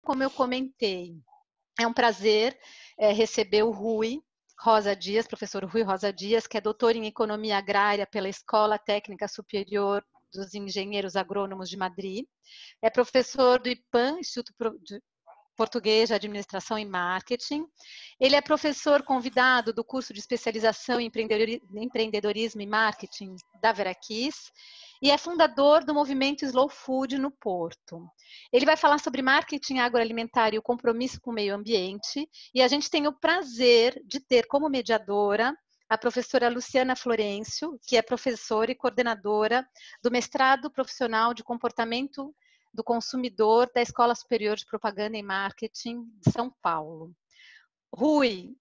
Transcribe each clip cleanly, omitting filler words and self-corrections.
como eu comentei, é um prazer receber o Rui Rosa Dias, professor Rui Rosa Dias, que é doutor em Economia Agrária pela Escola Técnica Superior dos Engenheiros Agrônomos de Madrid. É professor do IPAM, Instituto Português de Administração e Marketing. Ele é professor convidado do curso de especialização em empreendedorismo e marketing da Veraquis e é fundador do movimento Slow Food no Porto. Ele vai falar sobre marketing agroalimentar e o compromisso com o meio ambiente, e a gente tem o prazer de ter como mediadora a professora Luciana Florencio, que é professora e coordenadora do mestrado profissional de comportamento do consumidor da Escola Superior de Propaganda e Marketing de São Paulo. Rui,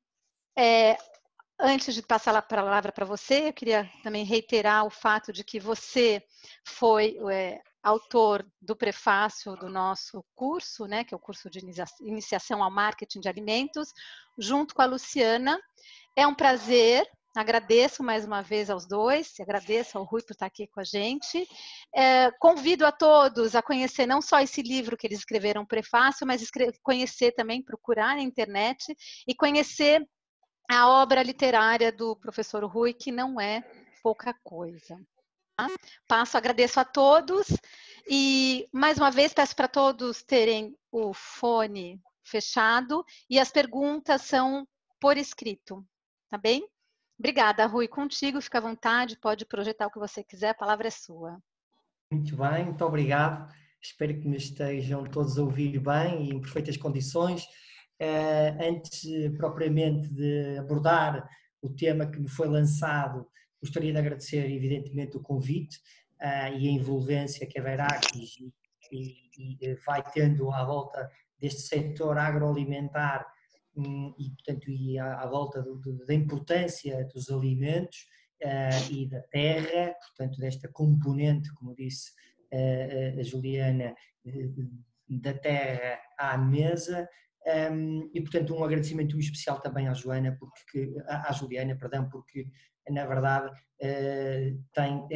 antes de passar a palavra para você, eu queria também reiterar o fato de que você foi autor do prefácio do nosso curso, né, que é o curso de iniciação ao marketing de alimentos, junto com a Luciana. É um prazer. Agradeço mais uma vez aos dois, agradeço ao Rui por estar aqui com a gente. Convido a todos a conhecer não só esse livro que eles escreveram, o prefácio, mas conhecer também, procurar na internet e conhecer a obra literária do professor Rui, que não é pouca coisa. Tá? Agradeço a todos e, mais uma vez, peço para todos terem o fone fechado e as perguntas são por escrito, tá bem? Obrigada, Rui. Contigo, fica à vontade, pode projetar o que você quiser, a palavra é sua. Muito bem, muito obrigado. Espero que me estejam todos a ouvir bem e em perfeitas condições. Antes propriamente de abordar o tema que me foi lançado, gostaria de agradecer evidentemente o convite e a envolvência que a Veraquis vai tendo à volta deste setor agroalimentar e, portanto, à volta da importância dos alimentos e da terra, portanto, desta componente, como disse a Juliana, da terra à mesa. E, portanto, um agradecimento especial também à Juliana, porque, na verdade, tem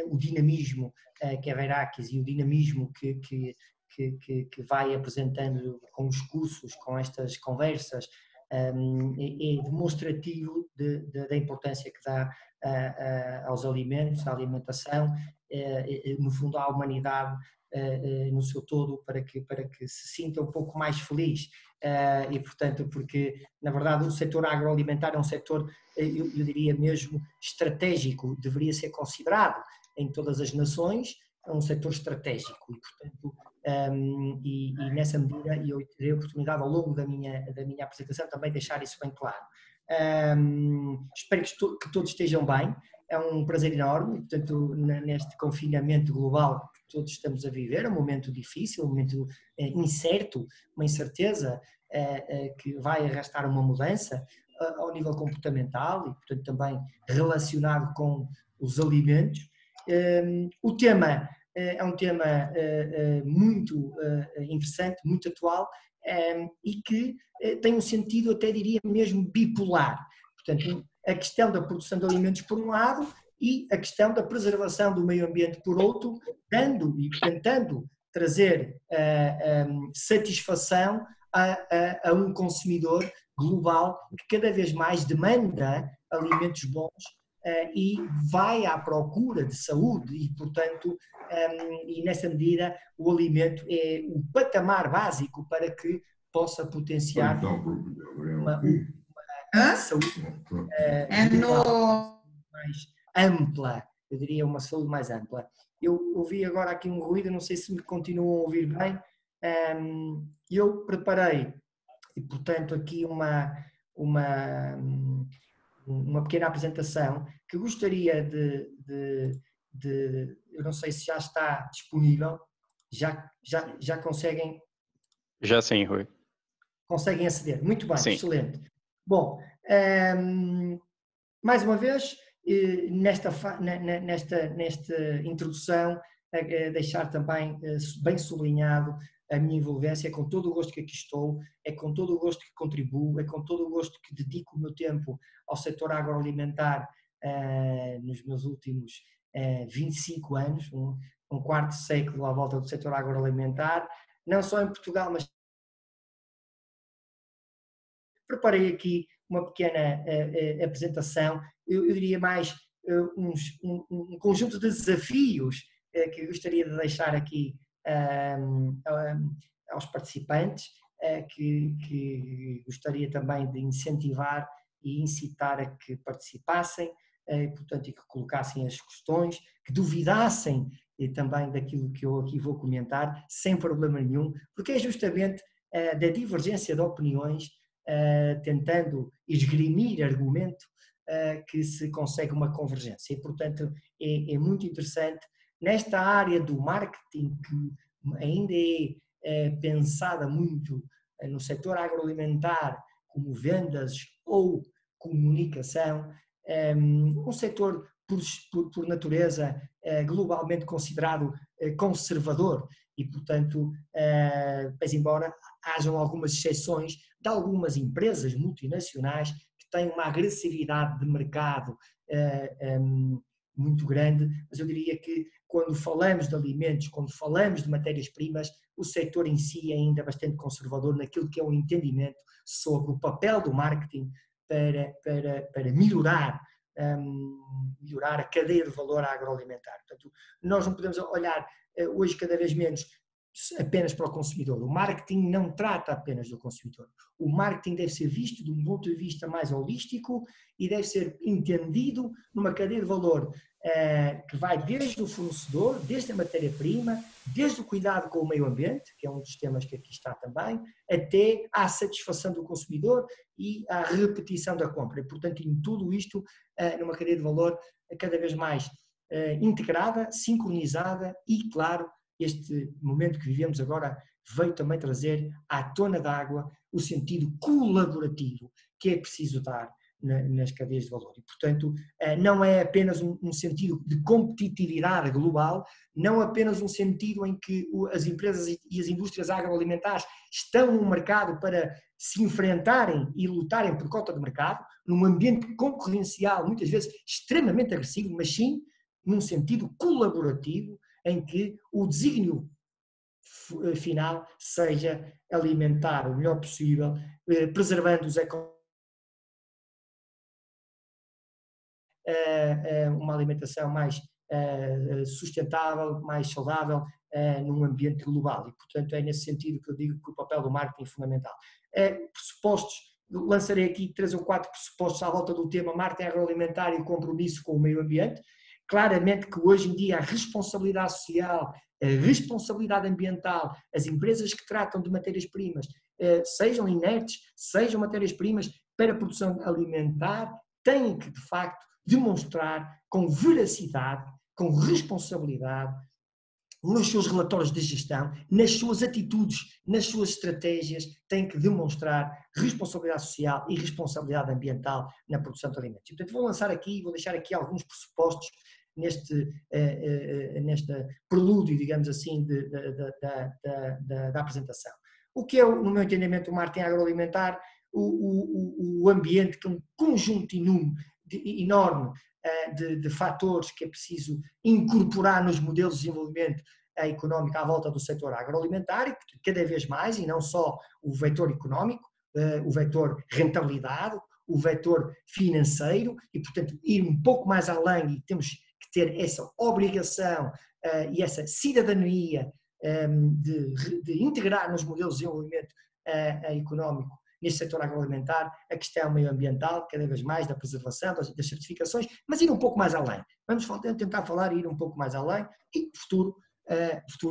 o dinamismo que a Veraquis e o dinamismo que vai apresentando com os cursos, com estas conversas, é demonstrativo da importância que dá aos alimentos, à alimentação, no fundo à humanidade no seu todo, para que se sinta um pouco mais feliz. E, portanto, porque, na verdade, o setor agroalimentar é um setor, eu diria mesmo, estratégico, deveria ser considerado em todas as nações, é um setor estratégico e, portanto, nessa medida, eu terei a oportunidade ao longo da minha apresentação também deixar isso bem claro. Espero que todos estejam bem, é um prazer enorme, portanto, neste confinamento global que todos estamos a viver, é um momento difícil, um momento incerto, uma incerteza que vai arrastar uma mudança ao nível comportamental e, portanto, também relacionado com os alimentos. O tema é um tema muito interessante, muito atual e que tem um sentido, até diria mesmo, bipolar. Portanto, a questão da produção de alimentos por um lado e a questão da preservação do meio ambiente por outro, dando e tentando trazer satisfação a um consumidor global que cada vez mais demanda alimentos bons e vai à procura de saúde e, portanto, e nessa medida o alimento é o patamar básico para que possa potenciar uma saúde mais ampla, eu diria uma saúde mais ampla. Eu ouvi agora aqui um ruído, não sei se me continuam a ouvir bem. Eu preparei, e portanto aqui uma pequena apresentação que gostaria eu não sei se já está disponível, já conseguem? Já sim, Rui. Conseguem aceder, muito bem, sim. Excelente. Bom, mais uma vez, nesta introdução, deixar também bem sublinhado a minha envolvência, é com todo o gosto que aqui estou, é com todo o gosto que contribuo, é com todo o gosto que dedico o meu tempo ao setor agroalimentar nos meus últimos 25 anos, um quarto século à volta do setor agroalimentar, não só em Portugal, mas preparei aqui uma pequena apresentação, eu diria mais um conjunto de desafios que eu gostaria de deixar aqui aos participantes, que gostaria também de incentivar e incitar a que participassem, portanto, e que colocassem as questões, que duvidassem também daquilo que eu aqui vou comentar, sem problema nenhum, porque é justamente da divergência de opiniões, tentando esgrimir argumento, que se consegue uma convergência. E, portanto, é muito interessante nesta área do marketing, que ainda é pensada muito no setor agroalimentar, como vendas ou comunicação, um setor por natureza globalmente considerado conservador e, portanto, mas embora hajam algumas exceções de algumas empresas multinacionais que têm uma agressividade de mercado muito grande, mas eu diria que quando falamos de alimentos, quando falamos de matérias-primas, o setor em si é ainda bastante conservador naquilo que é o entendimento sobre o papel do marketing para melhorar a cadeia de valor agroalimentar. Portanto, nós não podemos olhar hoje cada vez menos apenas para o consumidor. O marketing não trata apenas do consumidor. O marketing deve ser visto de um ponto de vista mais holístico e deve ser entendido numa cadeia de valor que vai desde o fornecedor, desde a matéria-prima, desde o cuidado com o meio ambiente, que é um dos temas que aqui está também, até à satisfação do consumidor e à repetição da compra. E, portanto, em tudo isto, numa cadeia de valor cada vez mais integrada, sincronizada e, claro, este momento que vivemos agora veio também trazer à tona d'água o sentido colaborativo que é preciso dar nas cadeias de valor. E, portanto, não é apenas um sentido de competitividade global, não apenas um sentido em que as empresas e as indústrias agroalimentares estão no mercado para se enfrentarem e lutarem por cota de mercado, num ambiente concorrencial, muitas vezes extremamente agressivo, mas sim num sentido colaborativo, em que o desígnio final seja alimentar o melhor possível, preservando os uma alimentação mais sustentável, mais saudável, num ambiente global. E, portanto, é nesse sentido que eu digo que o papel do marketing é fundamental. Pressupostos, lançarei aqui 3 ou 4 pressupostos à volta do tema marketing agroalimentar e o compromisso com o meio ambiente. Claramente que hoje em dia a responsabilidade social, a responsabilidade ambiental, as empresas que tratam de matérias-primas, sejam inertes, sejam matérias-primas para a produção alimentar, têm que, de facto, demonstrar com veracidade, com responsabilidade, nos seus relatórios de gestão, nas suas atitudes, nas suas estratégias, têm que demonstrar responsabilidade social e responsabilidade ambiental na produção de alimentos. E, portanto, vou lançar aqui, vou deixar aqui alguns pressupostos neste prelúdio, digamos assim, da apresentação. O que é, no meu entendimento, o marketing agroalimentar? O ambiente, que é um conjunto enorme de fatores que é preciso incorporar nos modelos de desenvolvimento económico à volta do setor agroalimentar e cada vez mais, e não só o vetor económico, o vetor rentabilidade, o vetor financeiro e, portanto, ir um pouco mais além e temos que ter essa obrigação e essa cidadania de integrar nos modelos de desenvolvimento económico neste setor agroalimentar a questão meioambiental, cada vez mais da preservação, das certificações, mas ir um pouco mais além. Vamos tentar falar e ir um pouco mais além. E futuro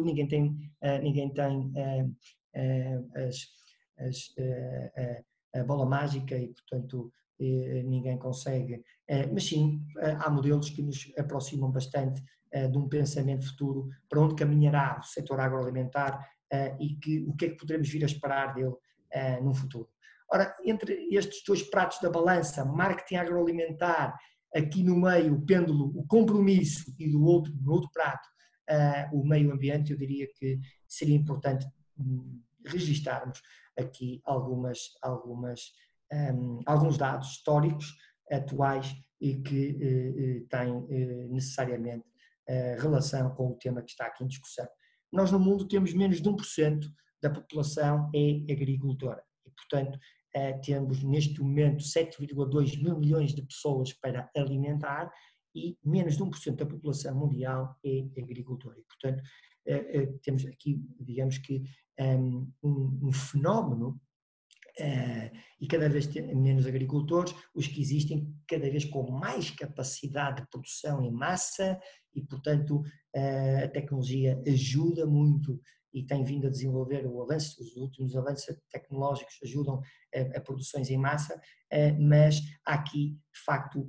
ninguém tem a bola mágica e, portanto, ninguém consegue. Mas sim, há modelos que nos aproximam bastante de um pensamento futuro para onde caminhará o setor agroalimentar e o que é que poderemos vir a esperar dele no futuro. Ora, entre estes dois pratos da balança, marketing agroalimentar, aqui no meio o pêndulo, o compromisso e no outro prato o meio ambiente, eu diria que seria importante registarmos aqui alguns dados históricos atuais e que têm necessariamente relação com o tema que está aqui em discussão. Nós no mundo temos menos de 1% da população é agricultora e, portanto, temos neste momento 7,2 mil milhões de pessoas para alimentar e menos de 1% da população mundial é agricultora. E, portanto, temos aqui, digamos que, um fenómeno, e cada vez menos agricultores, os que existem cada vez com mais capacidade de produção em massa e, portanto, a tecnologia ajuda muito e tem vindo a desenvolver os últimos avanços tecnológicos ajudam a produções em massa, mas há aqui, de facto,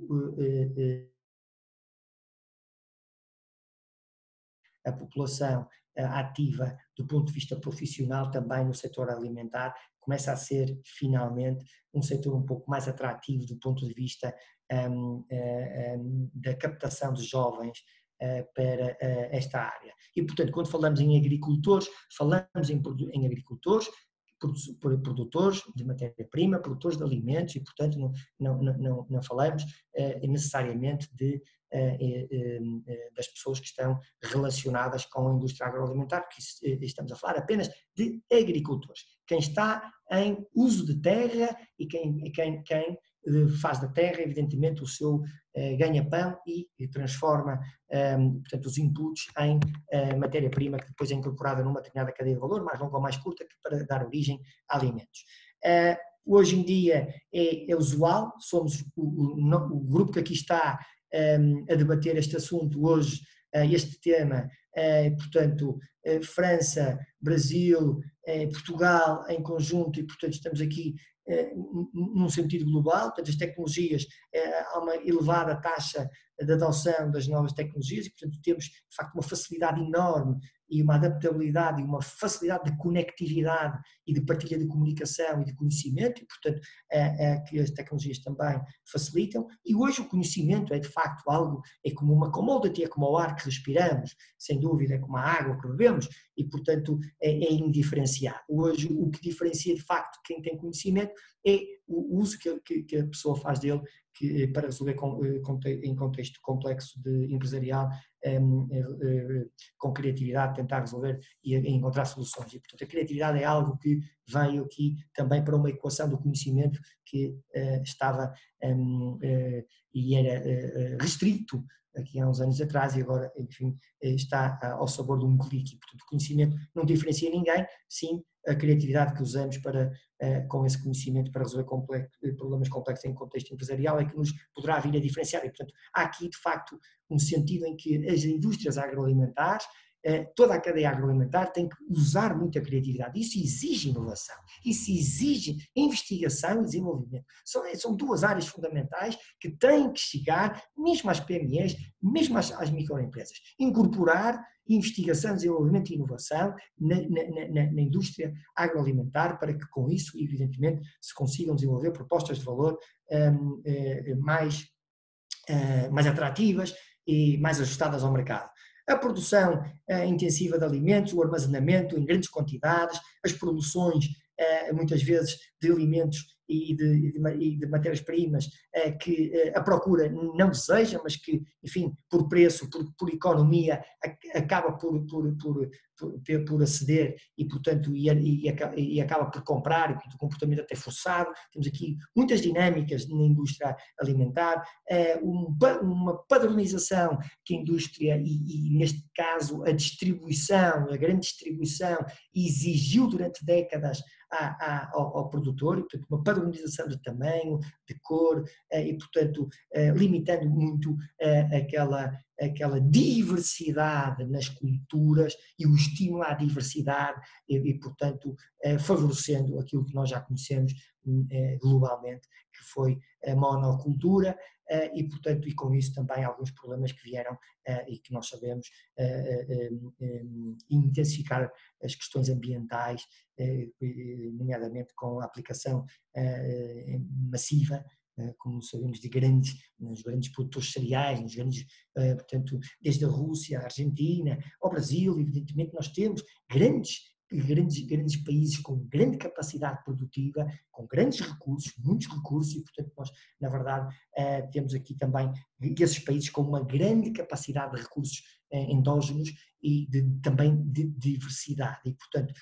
a população ativa do ponto de vista profissional também no setor alimentar começa a ser finalmente um setor um pouco mais atrativo do ponto de vista da captação de jovens para esta área. E, portanto, quando falamos em agricultores, falamos em agricultores, produtores de matéria-prima, produtores de alimentos e, portanto, não falamos necessariamente das pessoas que estão relacionadas com a indústria agroalimentar, porque estamos a falar apenas de agricultores. Quem está em uso de terra e quem faz da terra, evidentemente, o seu ganha-pão e transforma, portanto, os inputs em matéria-prima que depois é incorporada numa determinada cadeia de valor, mais longa ou mais curta, para dar origem a alimentos. Hoje em dia é usual, somos o grupo que aqui está a debater este assunto hoje, este tema, portanto, França, Brasil, Portugal em conjunto, e portanto estamos aqui num sentido global. Portanto, as tecnologias, há uma elevada taxa de adoção das novas tecnologias e, portanto, temos de facto uma facilidade enorme e uma adaptabilidade e uma facilidade de conectividade e de partilha de comunicação e de conhecimento, e, portanto, que as tecnologias também facilitam. E hoje o conhecimento é de facto algo, é como uma commodity, é como o ar que respiramos, sem dúvida, é como a água que bebemos e, portanto, é indiferenciado. Hoje o que diferencia de facto quem tem conhecimento é o uso que a pessoa faz dele para resolver em contexto complexo de empresarial, com criatividade, tentar resolver e encontrar soluções. E, portanto, a criatividade é algo que veio aqui também para uma equação do conhecimento que estava e era restrito aqui há uns anos atrás e agora, enfim, está ao sabor de um clique. Portanto, o conhecimento não diferencia ninguém, sim a criatividade que usamos com esse conhecimento para resolver problemas complexos em contexto empresarial é que nos poderá vir a diferenciar. E, portanto, há aqui, de facto, um sentido em que as indústrias agroalimentares, toda a cadeia agroalimentar tem que usar muito a criatividade. Isso exige inovação, isso exige investigação e desenvolvimento. São duas áreas fundamentais que têm que chegar mesmo às PMEs, mesmo às microempresas. Incorporar investigação, desenvolvimento e inovação na indústria agroalimentar para que com isso, evidentemente, se consigam desenvolver propostas de valor mais atrativas e mais ajustadas ao mercado. A produção intensiva de alimentos, o armazenamento em grandes quantidades, as promoções, muitas vezes, de alimentos e de matérias-primas que a procura não deseja, mas que, enfim, por preço, por economia, acaba por aceder e, portanto, e acaba por comprar, e portanto, o comportamento até forçado. Temos aqui muitas dinâmicas na indústria alimentar, uma padronização que a indústria, e neste caso a distribuição, a grande distribuição, exigiu durante décadas ao produtor, e, portanto, uma padronização de tamanho, de cor, e, portanto, limitando muito aquela diversidade nas culturas e o estímulo à diversidade e portanto, favorecendo aquilo que nós já conhecemos globalmente, que foi a monocultura, e, portanto, e com isso também alguns problemas que vieram e que nós sabemos intensificar as questões ambientais, nomeadamente com a aplicação massiva, como sabemos, nos grandes produtores cereais, nos grandes, portanto, desde a Rússia, a Argentina, ao Brasil. Evidentemente nós temos grandes países com grande capacidade produtiva, com grandes recursos, muitos recursos, e portanto nós, na verdade, temos aqui também esses países com uma grande capacidade de recursos endógenos e também de diversidade, e portanto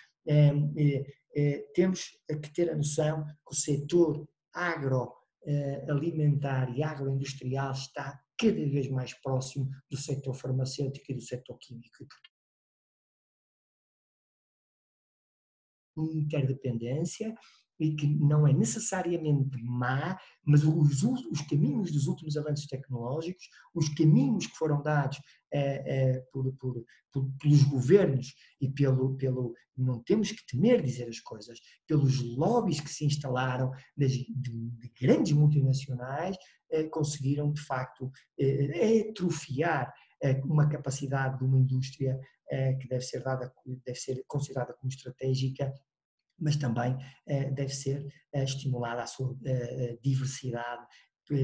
temos que ter a noção que o setor agroalimentar e agroindustrial está cada vez mais próximo do setor farmacêutico e do setor químico. Interdependência e que não é necessariamente má, mas os caminhos dos últimos avanços tecnológicos, os caminhos que foram dados pelos governos e não temos que temer dizer as coisas, pelos lobbies que se instalaram de grandes multinacionais, conseguiram de facto atrofiar uma capacidade de uma indústria que deve ser considerada como estratégica, mas também deve ser estimulada a sua diversidade,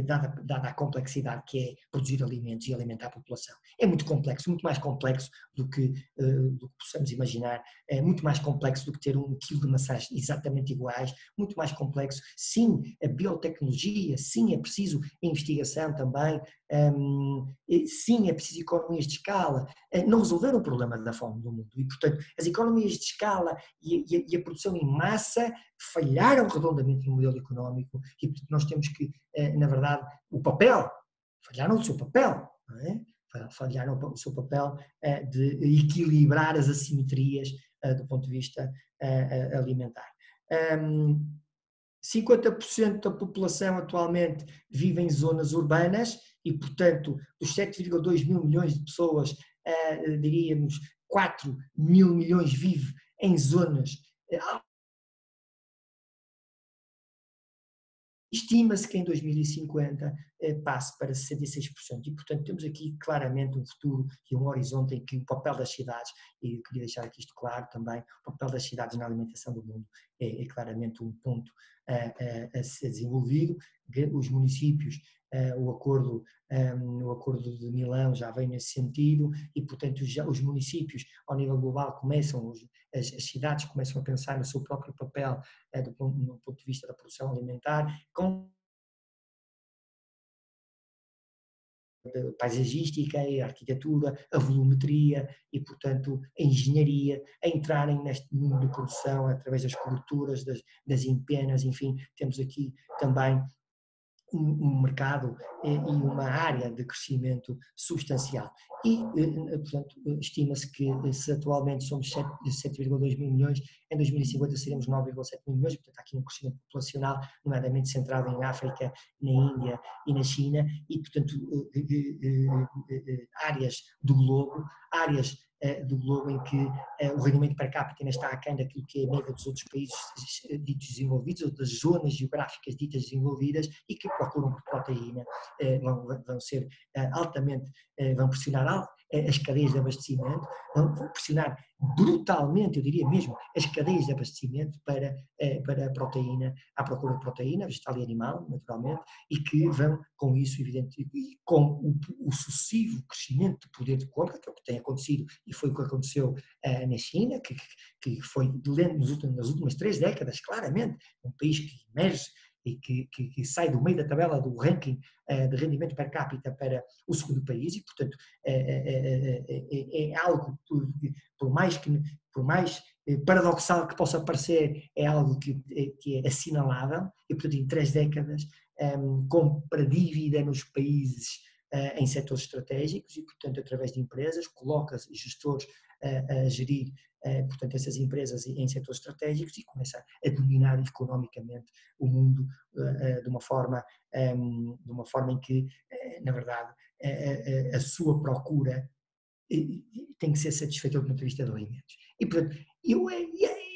dada a complexidade que é produzir alimentos e alimentar a população. É muito complexo, muito mais complexo do que possamos imaginar, é muito mais complexo do que ter 1 quilo de maçãs exatamente iguais, muito mais complexo. Sim, a biotecnologia, sim, é preciso investigação também, sim, é preciso economias de escala. Não resolveram o problema da fome do mundo e, portanto, as economias de escala e a produção em massa falharam redondamente no modelo económico e, portanto, nós temos que, na verdade, falharam o seu papel, não é? Falharam o seu papel de equilibrar as assimetrias do ponto de vista alimentar. 50% da população atualmente vive em zonas urbanas e, portanto, dos 7,2 mil milhões de pessoas, diríamos 4 mil milhões vive em zonas. Estima-se que em 2050 passe para 66%. E, portanto, temos aqui claramente um futuro e um horizonte em que o papel das cidades, e eu queria deixar aqui isto claro também, o papel das cidades na alimentação do mundo é claramente um ponto a ser desenvolvido. Os municípios, o acordo de Milão já vem nesse sentido e, portanto, os municípios, ao nível global, as cidades começam a pensar no seu próprio papel no ponto de vista da produção alimentar, com a paisagística, a arquitetura, a volumetria e, portanto, a engenharia, a entrarem neste mundo de produção através das coberturas, das empenas, enfim, temos aqui também um mercado e uma área de crescimento substancial. E, portanto, estima-se que se atualmente somos 7,2 mil milhões, em 2050 seremos 9,7 mil milhões, portanto há aqui um crescimento populacional, nomeadamente centrado em África, na Índia e na China, e, portanto, áreas do globo em que o rendimento per capita ainda está aquém daquilo que é a média dos outros países ditos desenvolvidos, ou das zonas geográficas ditas desenvolvidas e que procuram por proteína, vão ser altamente, vão pressionar as cadeias de abastecimento, vão pressionar brutalmente, eu diria mesmo, as cadeias de abastecimento para a proteína, à procura de proteína, vegetal e animal, naturalmente, e que vão, com isso, evidentemente, e com o sucessivo crescimento de poder de compra, que é o que tem acontecido e foi o que aconteceu na China, que foi nas últimas 3 décadas, claramente, um país que emerge e que sai do meio da tabela do ranking de rendimento per capita para o segundo país e, portanto, é algo, por mais paradoxal que possa parecer, é algo que é assinalável e, portanto, em 3 décadas compra dívida nos países em setores estratégicos e, portanto, através de empresas, coloca gestores a gerir, portanto, essas empresas em setores estratégicos e começa a dominar economicamente o mundo de uma forma em que, na verdade, a sua procura tem que ser satisfeita do ponto de vista de alimentos. E, portanto,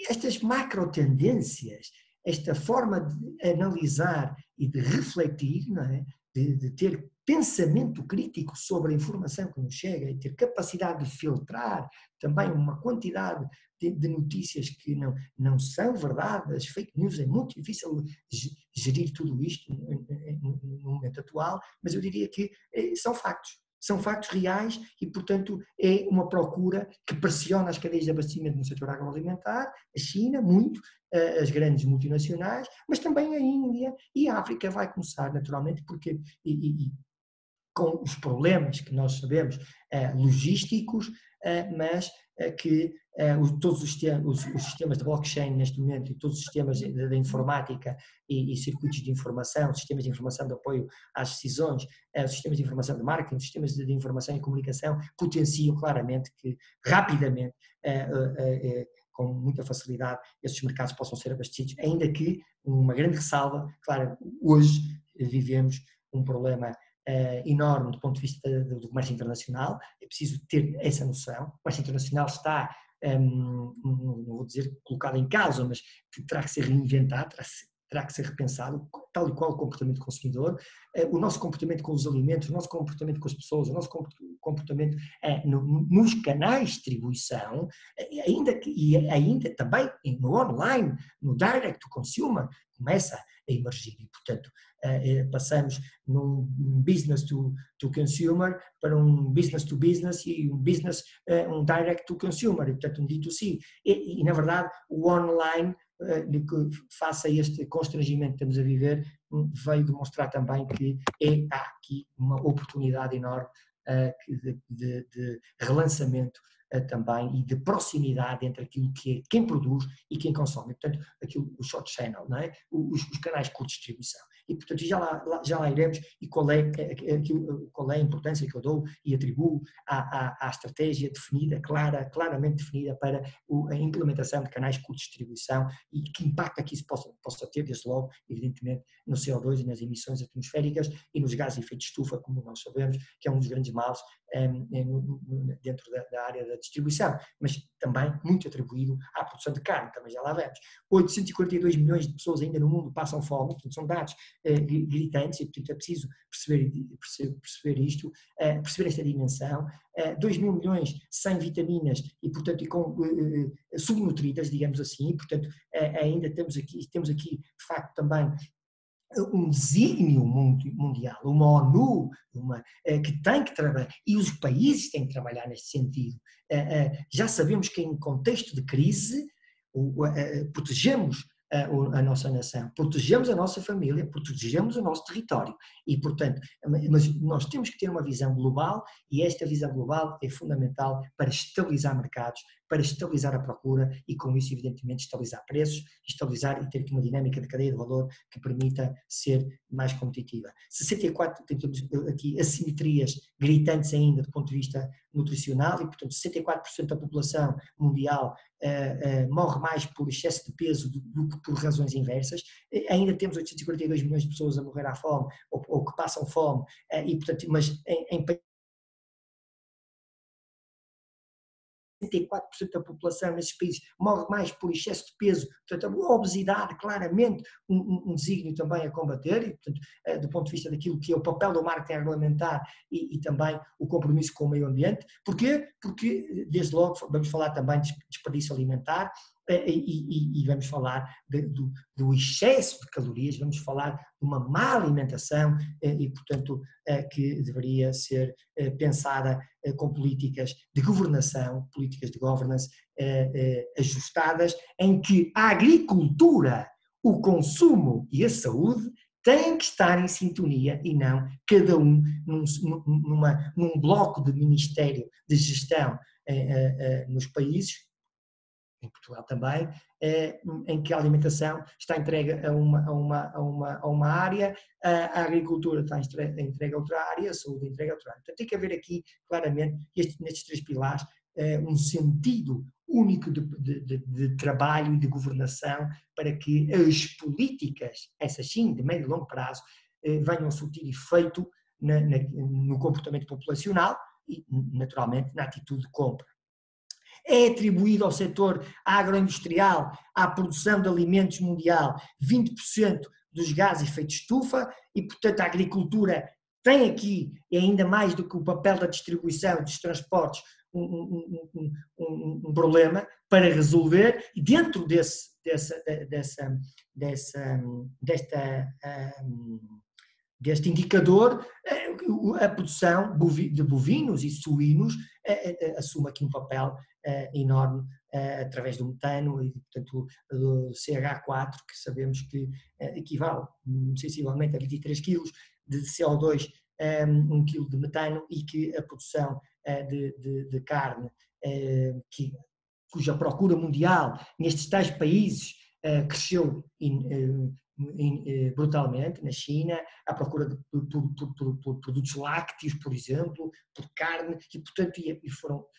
estas macro tendências, esta forma de analisar e de refletir, não é? de ter pensamento crítico sobre a informação que nos chega e ter capacidade de filtrar também uma quantidade de notícias que não são verdade, as fake news, é muito difícil gerir tudo isto no momento atual, mas eu diria que são factos reais e, portanto, é uma procura que pressiona as cadeias de abastecimento no setor agroalimentar, a China, muito, as grandes multinacionais, mas também a Índia e a África vai começar, naturalmente, porque com os problemas que nós sabemos logísticos, mas que todos os sistemas de blockchain neste momento e todos os sistemas da informática e circuitos de informação, sistemas de informação de apoio às decisões, os sistemas de informação de marketing, os sistemas de informação e comunicação potenciam claramente que rapidamente, com muita facilidade, esses mercados possam ser abastecidos, ainda que uma grande ressalva, claro, hoje vivemos um problema enorme do ponto de vista do comércio internacional, é preciso ter essa noção. O comércio internacional está, não vou dizer colocado em causa, mas terá que ser reinventado, terá que ser repensado, tal e qual o comportamento do consumidor, o nosso comportamento com os alimentos, o nosso comportamento com as pessoas, o nosso comportamento nos canais de distribuição, ainda também no online, no direct to consumer, começa a emergir e, portanto, passamos num business to consumer para um business to business e um direct to consumer, e, portanto, um D2C. E na verdade, o online, face a este constrangimento que estamos a viver, veio demonstrar também que há aqui uma oportunidade enorme de relançamento também e de proximidade entre aquilo que é quem produz e quem consome. Portanto, o short channel, não é? Os canais de curta distribuição. E, portanto, já lá iremos e qual é a importância que eu dou e atribuo à estratégia definida, claramente definida para a implementação de canais de curta distribuição e que impacto que isso possa ter, desde logo, evidentemente, no CO2 e nas emissões atmosféricas e nos gases de efeito de estufa, como nós sabemos, que é um dos grandes males dentro da área da distribuição, mas também muito atribuído à produção de carne, também já lá vemos. 842 milhões de pessoas ainda no mundo passam fome, portanto são dados gritantes e, portanto, é preciso perceber isto, perceber esta dimensão. 2 mil milhões sem vitaminas e, portanto, subnutridas, digamos assim, e, portanto, ainda temos aqui, de facto, também um desígnio mundial, uma ONU, que tem que trabalhar, e os países têm que trabalhar neste sentido. Já sabemos que em contexto de crise, protegemos a nossa nação, protegemos a nossa família, protegemos o nosso território e, portanto, mas nós temos que ter uma visão global e esta visão global é fundamental para estabilizar mercados, para estabilizar a procura e, com isso, evidentemente, estabilizar preços, estabilizar e ter aqui uma dinâmica de cadeia de valor que permita ser mais competitiva. 64, temos aqui assimetrias gritantes ainda do ponto de vista nutricional e, portanto, 64% da população mundial morre mais por excesso de peso do que por razões inversas. Ainda temos 842 milhões de pessoas a morrer à fome ou que passam fome, e, portanto, mas em 64% da população nesses países morre mais por excesso de peso, portanto a obesidade claramente um desígnio também a combater e, portanto, do ponto de vista daquilo que é o papel do marketing agroalimentar e também o compromisso com o meio ambiente. Porquê? Porque desde logo vamos falar também de desperdício alimentar e vamos falar do excesso de calorias, vamos falar de uma má alimentação e, portanto, que deveria ser pensada com políticas de governação, políticas de governance ajustadas, em que a agricultura, o consumo e a saúde têm que estar em sintonia e não cada um num bloco de ministério de gestão nos países, em Portugal também, em que a alimentação está entregue a uma área, a agricultura está entregue a outra área, a saúde entregue a outra área. Portanto, tem que haver aqui, claramente, nestes três pilares, um sentido único de trabalho e de governação para que as políticas, essas sim, de médio e longo prazo, venham a surtir efeito no comportamento populacional e, naturalmente, na atitude de compra. É atribuído ao setor agroindustrial, à produção de alimentos mundial, 20% dos gases de efeito de estufa e, portanto, a agricultura tem aqui, ainda mais do que o papel da distribuição dos transportes, um problema para resolver, e dentro deste indicador, a produção de bovinos e suínos assume aqui um papel enorme através do metano e, portanto, do CH4, que sabemos que equivale sensivelmente a 23 kg de CO2, 1 kg de metano, e que a produção de carne cuja procura mundial nestes tais países cresceu brutalmente, na China, à procura por produtos lácteos, por exemplo, por carne, e portanto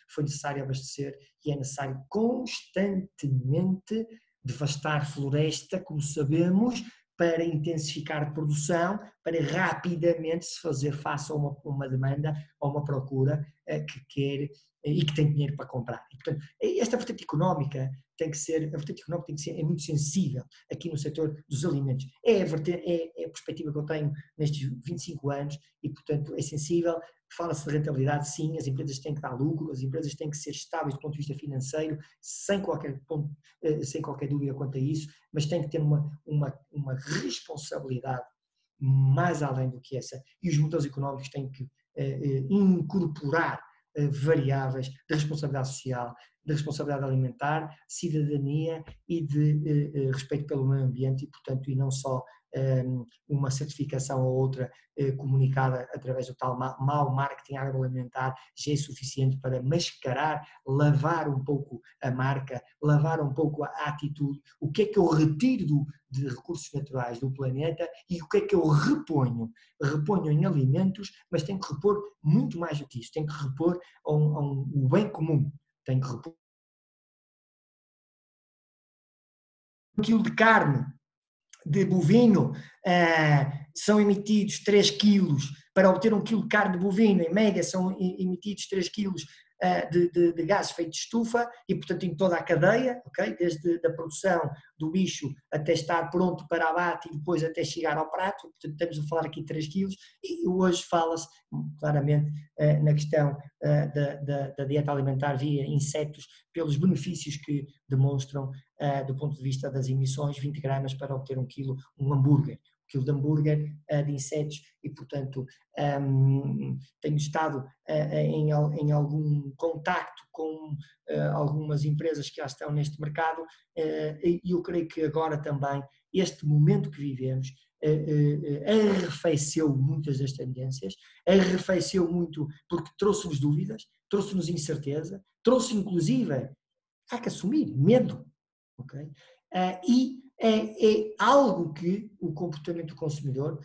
foi necessário abastecer, e é necessário constantemente devastar floresta, como sabemos, para intensificar a produção, para rapidamente se fazer face a uma demanda, a uma procura que quer e que tem dinheiro para comprar. E, portanto, esta vertente económica é muito sensível aqui no setor dos alimentos. É a perspectiva que eu tenho nestes 25 anos e, portanto, é sensível. Fala-se de rentabilidade, sim, as empresas têm que dar lucro, as empresas têm que ser estáveis do ponto de vista financeiro, sem qualquer dúvida quanto a isso, mas têm que ter uma responsabilidade mais além do que essa. E os modelos económicos têm que incorporar variáveis de responsabilidade social, de responsabilidade alimentar, cidadania e de respeito pelo meio ambiente, e portanto, e não só uma certificação ou outra comunicada através do tal mau marketing agroalimentar já é suficiente para mascarar, lavar um pouco a marca, lavar um pouco a atitude, o que é que eu retiro de recursos naturais do planeta e o que é que eu reponho. Reponho em alimentos, mas tenho que repor muito mais do que isso, tenho que repor o bem comum, tenho que repor 1 quilo de carne de bovino, são emitidos 3 quilos, para obter 1 quilo de carne de bovino, em média são emitidos 3 quilos de gases feitos de estufa, e portanto em toda a cadeia, okay? Desde a produção do bicho até estar pronto para abate e depois até chegar ao prato, portanto estamos a falar aqui de 3 quilos, e hoje fala-se claramente na questão da dieta alimentar via insetos, pelos benefícios que demonstram do ponto de vista das emissões, 20 gramas para obter 1 quilo, um hambúrguer. Quilo de hambúrguer de insetos, e portanto tenho estado em algum contacto com algumas empresas que já estão neste mercado, e eu creio que agora também este momento que vivemos arrefeceu muitas das tendências, arrefeceu muito porque trouxe-nos dúvidas, trouxe-nos incerteza, trouxe inclusive, há que assumir, medo. Okay? E é algo que o comportamento do consumidor,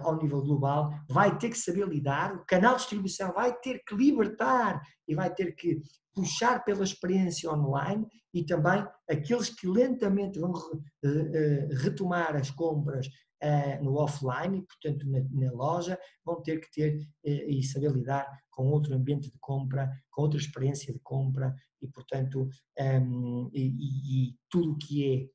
ao nível global, vai ter que saber lidar, o canal de distribuição vai ter que libertar e vai ter que puxar pela experiência online, e também aqueles que lentamente vão retomar as compras no offline, portanto na loja, vão ter que ter e saber lidar com outro ambiente de compra, com outra experiência de compra, e portanto e tudo o que é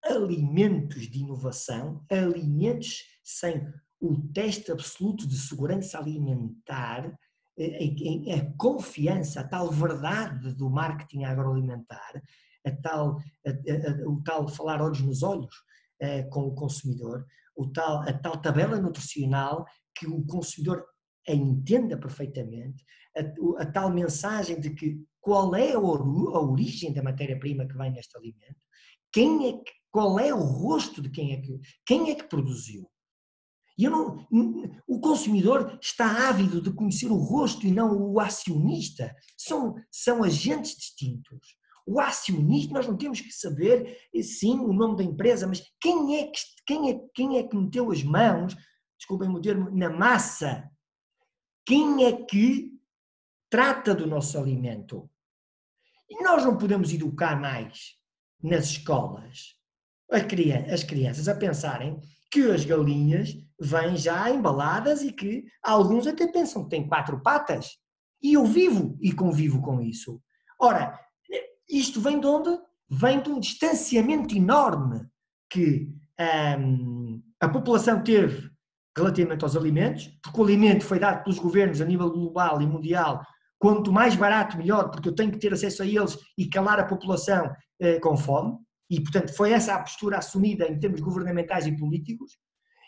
alimentos de inovação, alimentos sem o teste absoluto de segurança alimentar, a confiança, a tal verdade do marketing agroalimentar, o tal falar olhos nos olhos com o consumidor, a tal tabela nutricional que o consumidor a entenda perfeitamente, a tal mensagem de que qual é a origem da matéria-prima que vem neste alimento, qual é o rosto de quem é que produziu. E o consumidor está ávido de conhecer o rosto e não o acionista. São agentes distintos. O acionista, nós não temos que saber, sim, o nome da empresa, mas quem é que meteu as mãos, desculpem o termo, na massa? Quem é que trata do nosso alimento? E nós não podemos educar mais nas escolas as crianças a pensarem que as galinhas vêm já embaladas e que alguns até pensam que têm 4 patas. E eu vivo e convivo com isso. Ora, isto vem de onde? Vem de um distanciamento enorme que a população teve relativamente aos alimentos, porque o alimento foi dado pelos governos a nível global e mundial, quanto mais barato melhor, porque eu tenho que ter acesso a eles e calar a população com fome, e portanto foi essa a postura assumida em termos governamentais e políticos,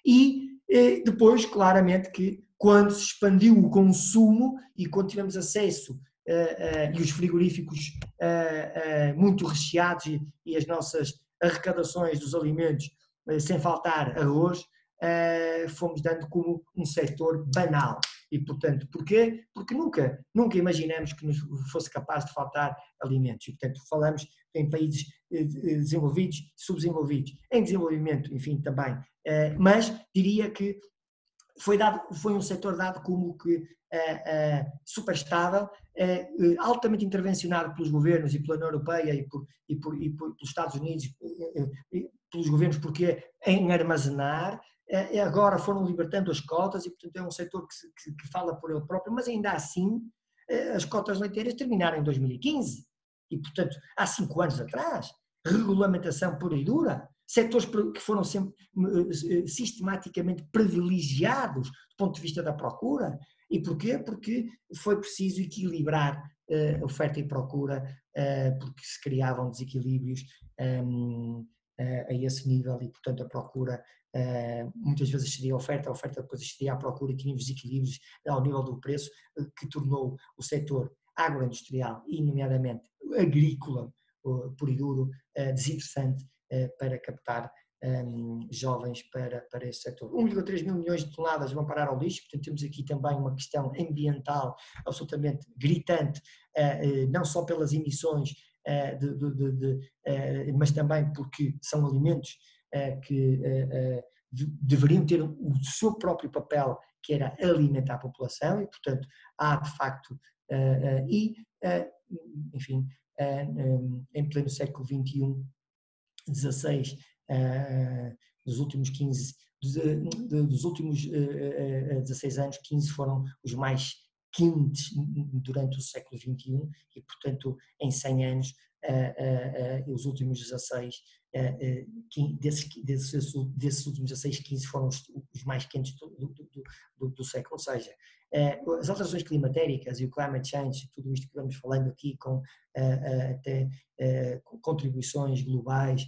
e depois claramente que quando se expandiu o consumo e quando tivemos acesso e os frigoríficos muito recheados e as nossas arrecadações dos alimentos sem faltar arroz, fomos dando como um setor banal. E, portanto, porquê? Porque nunca imaginamos que nos fosse capaz de faltar alimentos. E, portanto, falamos em países desenvolvidos, subdesenvolvidos, em desenvolvimento, enfim, também. Mas diria que foi um setor dado como que super estável, altamente intervencionado pelos governos e pela União Europeia e pelos Estados Unidos, pelos governos, porque em armazenar, agora foram libertando as cotas e, portanto, é um setor que fala por ele próprio, mas ainda assim as cotas leiteiras terminaram em 2015 e, portanto, há 5 anos atrás, regulamentação pura e dura, setores que foram sempre sistematicamente privilegiados do ponto de vista da procura. E porquê? Porque foi preciso equilibrar oferta e procura, porque se criavam desequilíbrios a esse nível e, portanto, a procura muitas vezes excederia a oferta depois excederia a procura e tínhamos desequilíbrios ao nível do preço, que tornou o setor agroindustrial e, nomeadamente, agrícola, puro e duro, desinteressante para captar jovens para esse setor. 1,3 mil milhões de toneladas vão parar ao lixo, portanto temos aqui também uma questão ambiental absolutamente gritante, não só pelas emissões, mas também porque são alimentos que deveriam ter o seu próprio papel, que era alimentar a população, e portanto há de facto, enfim, em pleno século XXI, 16, dos últimos 15, dos últimos 16 anos, 15 foram os mais quentes durante o século XXI e, portanto, em 100 anos, os últimos 16, desses últimos 16, 15 foram os mais quentes do século. Ou seja, as alterações climatéricas e o climate change, tudo isto que vamos falando aqui, com até contribuições globais,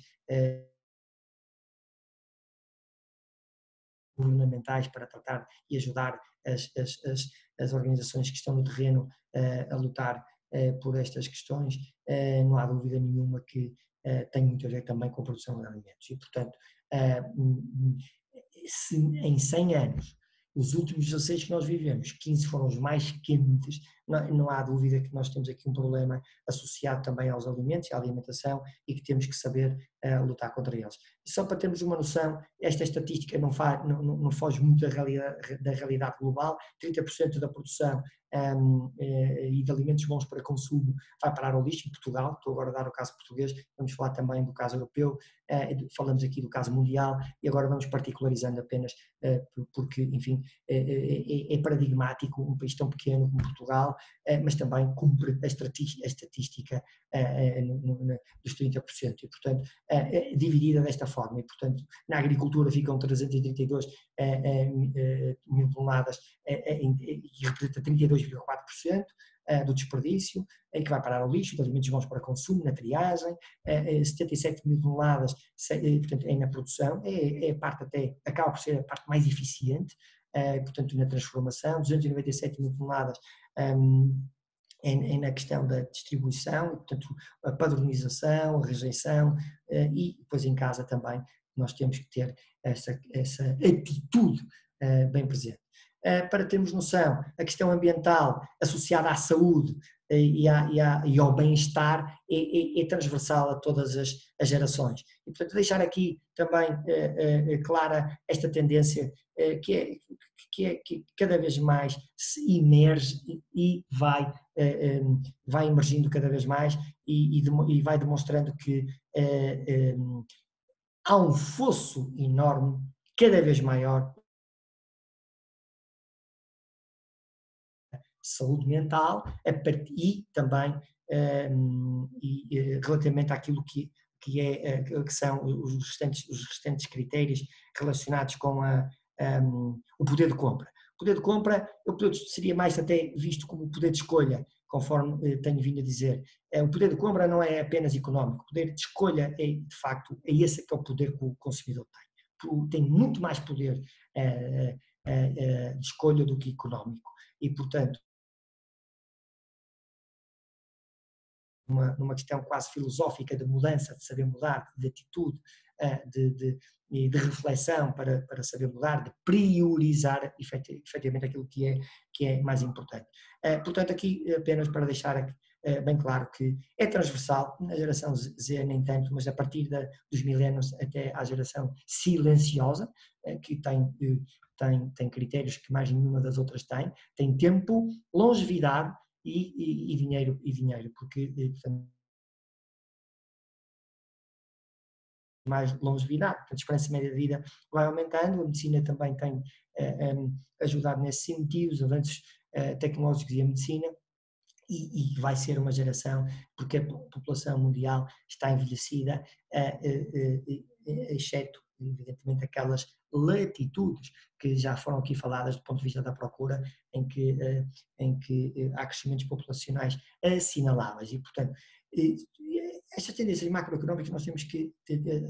governamentais para tratar e ajudar as organizações que estão no terreno a lutar por estas questões, não há dúvida nenhuma que tem muito a ver também com a produção de alimentos. E, portanto, se em 100 anos, os últimos 16 que nós vivemos, 15 foram os mais quentes, não há dúvida que nós temos aqui um problema associado também aos alimentos e à alimentação e que temos que saber lutar contra eles. E só para termos uma noção, esta estatística não foge muito da realidade global. 30% da produção e de alimentos bons para consumo vai parar ao lixo em Portugal. Estou agora a dar o caso português, vamos falar também do caso europeu, falamos aqui do caso mundial e agora vamos particularizando apenas porque, enfim, é paradigmático um país tão pequeno como Portugal, mas também cumpre a estatística dos 30%, e, portanto, dividida desta forma. E, portanto, na agricultura ficam 332 mil toneladas e representa 32,4% do desperdício, que vai parar ao lixo, de alimentos bons para consumo, na triagem, 77 mil toneladas, portanto, na produção, a parte até, acaba por ser a parte mais eficiente, portanto, na transformação, 297 mil toneladas na questão da distribuição, e, portanto, a padronização, a rejeição, e depois em casa também nós temos que ter essa atitude bem presente. Para termos noção, a questão ambiental associada à saúde e ao bem-estar é transversal a todas as gerações. E, portanto, deixar aqui também clara esta tendência que cada vez mais se emerge e vai emergindo cada vez mais e vai demonstrando que há um fosso enorme, cada vez maior, saúde mental e também relativamente àquilo que são os restantes critérios relacionados com o poder de compra. O poder de compra seria mais até visto como poder de escolha, conforme tenho vindo a dizer. O poder de compra não é apenas económico, o poder de escolha é, de facto, esse que é o poder que o consumidor tem. Tem muito mais poder de escolha do que económico e, portanto, numa questão quase filosófica de mudança, de saber mudar, de atitude, de reflexão para saber mudar, de priorizar efetivamente aquilo que é mais importante. Portanto, aqui apenas para deixar bem claro que é transversal, na geração Z nem tanto, mas a partir dos milénios até à geração silenciosa, que tem critérios que mais nenhuma das outras tem tempo, longevidade e dinheiro, porque mais longevidade, portanto a esperança média de vida vai aumentando, a medicina também tem ajudado nesse sentido, os avanços tecnológicos e a medicina, e vai ser uma geração, porque a população mundial está envelhecida, exceto, evidentemente, aquelas latitudes que já foram aqui faladas do ponto de vista da procura, em que há crescimentos populacionais assinaláveis e, portanto, estas tendências macroeconómicas nós temos que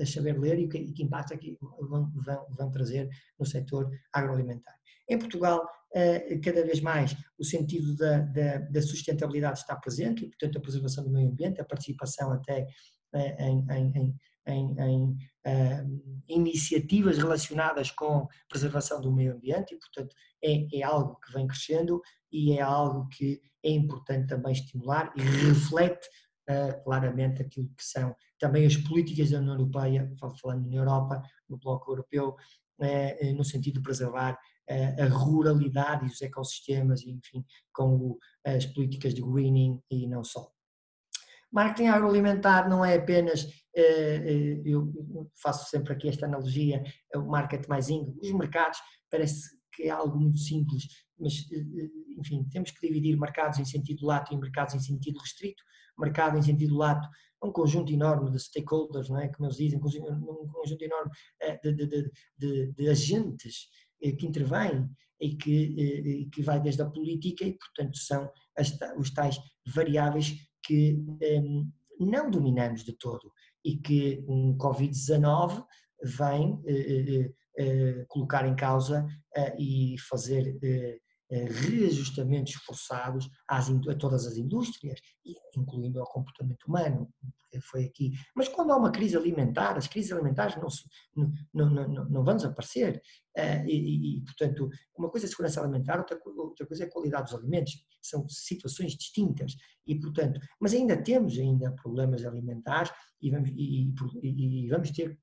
saber ler e que impacto é que vão trazer no setor agroalimentar. Em Portugal, cada vez mais o sentido da sustentabilidade está presente e, portanto, a preservação do meio ambiente, a participação até em iniciativas relacionadas com preservação do meio ambiente e, portanto, é algo que vem crescendo e é algo que é importante também estimular e reflete claramente aquilo que são também as políticas da União Europeia, falando na Europa, no Bloco Europeu, no sentido de preservar a ruralidade e os ecossistemas, enfim, com as políticas de greening e não só. Marketing agroalimentar não é apenas, eu faço sempre aqui esta analogia, o market mais índice, os mercados, parece que é algo muito simples, mas, enfim, temos que dividir mercados em sentido lato e mercados em sentido restrito. Mercado em sentido lato é um conjunto enorme de stakeholders, não é? Como eles dizem, um conjunto enorme de agentes que intervêm e que vai desde a política e, portanto, são os tais variáveis que não dominamos de todo e que um Covid-19 vem colocar em causa e fazer reajustamentos forçados a todas as indústrias, incluindo ao comportamento humano, porque foi aqui. Mas quando há uma crise alimentar, as crises alimentares não vão desaparecer. Portanto, uma coisa é segurança alimentar, outra coisa é a qualidade dos alimentos. São situações distintas. E, portanto, mas ainda temos problemas alimentares e vamos ter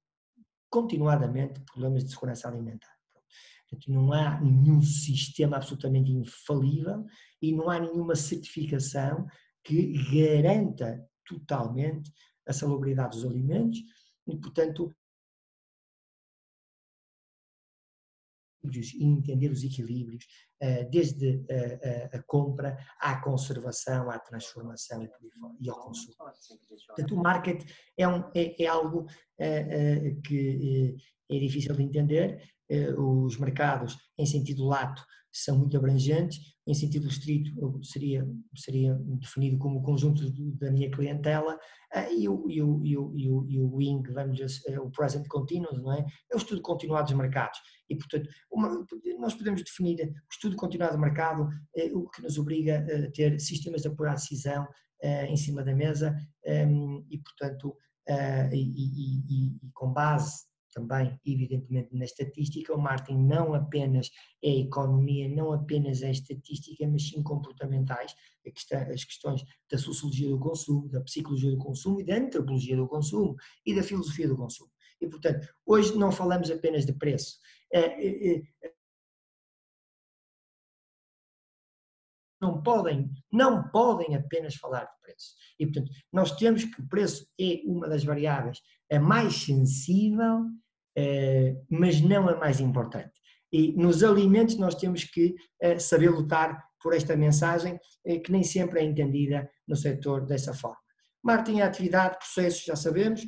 continuadamente problemas de segurança alimentar. Portanto, não há nenhum sistema absolutamente infalível e não há nenhuma certificação que garanta totalmente a salubridade dos alimentos e, portanto, e entender os equilíbrios, desde a compra à conservação, à transformação e ao consumo. Portanto, o market é algo que é difícil de entender. Os mercados, em sentido lato, são muito abrangentes, em sentido restrito seria definido como o conjunto da minha clientela, e o WING, o Present Continuous, não é? É o estudo continuado dos mercados. E, portanto, nós podemos definir o estudo continuado do mercado, o que nos obriga a ter sistemas de apurar decisão em cima da mesa e, portanto, com base também, evidentemente, na estatística, o marketing não apenas é economia, não apenas é estatística, mas sim comportamentais, as questões da sociologia do consumo, da psicologia do consumo e da antropologia do consumo e da filosofia do consumo. E, portanto, hoje não falamos apenas de preço. Não podem apenas falar de preço. E, portanto, nós temos que o preço é uma das variáveis a mais sensível, mas não a mais importante. E nos alimentos nós temos que saber lutar por esta mensagem que nem sempre é entendida no setor dessa forma. Marketing é atividade, processos, já sabemos,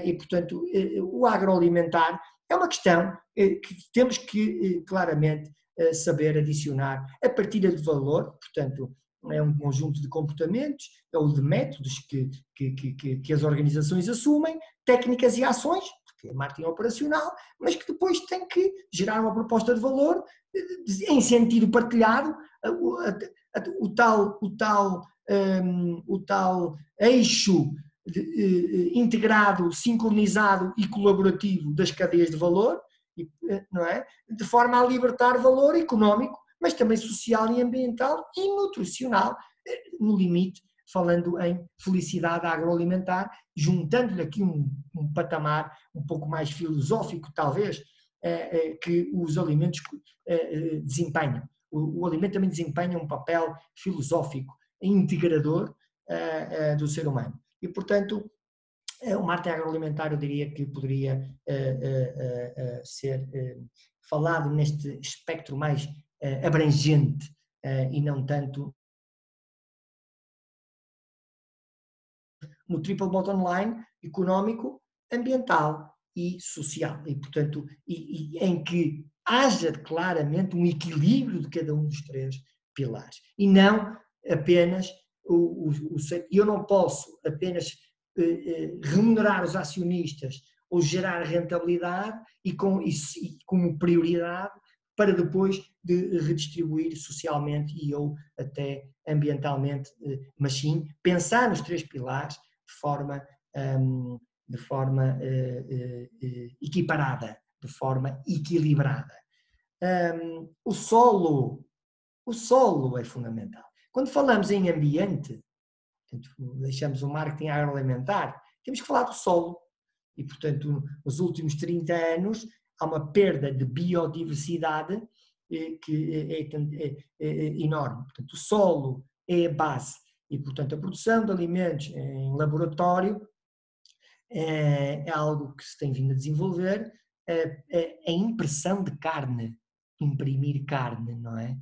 e, portanto, o agroalimentar é uma questão que temos que claramente saber adicionar a partilha de valor, portanto, é um conjunto de comportamentos ou de métodos que as organizações assumem, técnicas e ações, porque é marketing operacional, mas que depois tem que gerar uma proposta de valor em sentido partilhado, o tal eixo integrado, sincronizado e colaborativo das cadeias de valor, não é? De forma a libertar valor económico, mas também social e ambiental e nutricional, no limite, falando em felicidade agroalimentar, juntando-lhe aqui um patamar um pouco mais filosófico, talvez, que os alimentos desempenham. O alimento também desempenha um papel filosófico, integrador do ser humano. E, portanto, o marketing agroalimentar, eu diria que poderia ser falado neste espectro mais abrangente e não tanto no triple bottom line económico, ambiental e social. E, portanto, em que haja claramente um equilíbrio de cada um dos três pilares. E não apenas eu não posso apenas remunerar os acionistas ou gerar rentabilidade e como prioridade para depois de redistribuir socialmente e ou até ambientalmente, mas sim pensar nos três pilares de forma equiparada, de forma equilibrada. O solo é fundamental. Quando falamos em ambiente, portanto, deixamos o marketing agroalimentar, temos que falar do solo. E, portanto, nos últimos 30 anos há uma perda de biodiversidade que é enorme. Portanto, o solo é a base. E, portanto, a produção de alimentos em laboratório é algo que se tem vindo a desenvolver. A impressão de carne, imprimir carne, não é?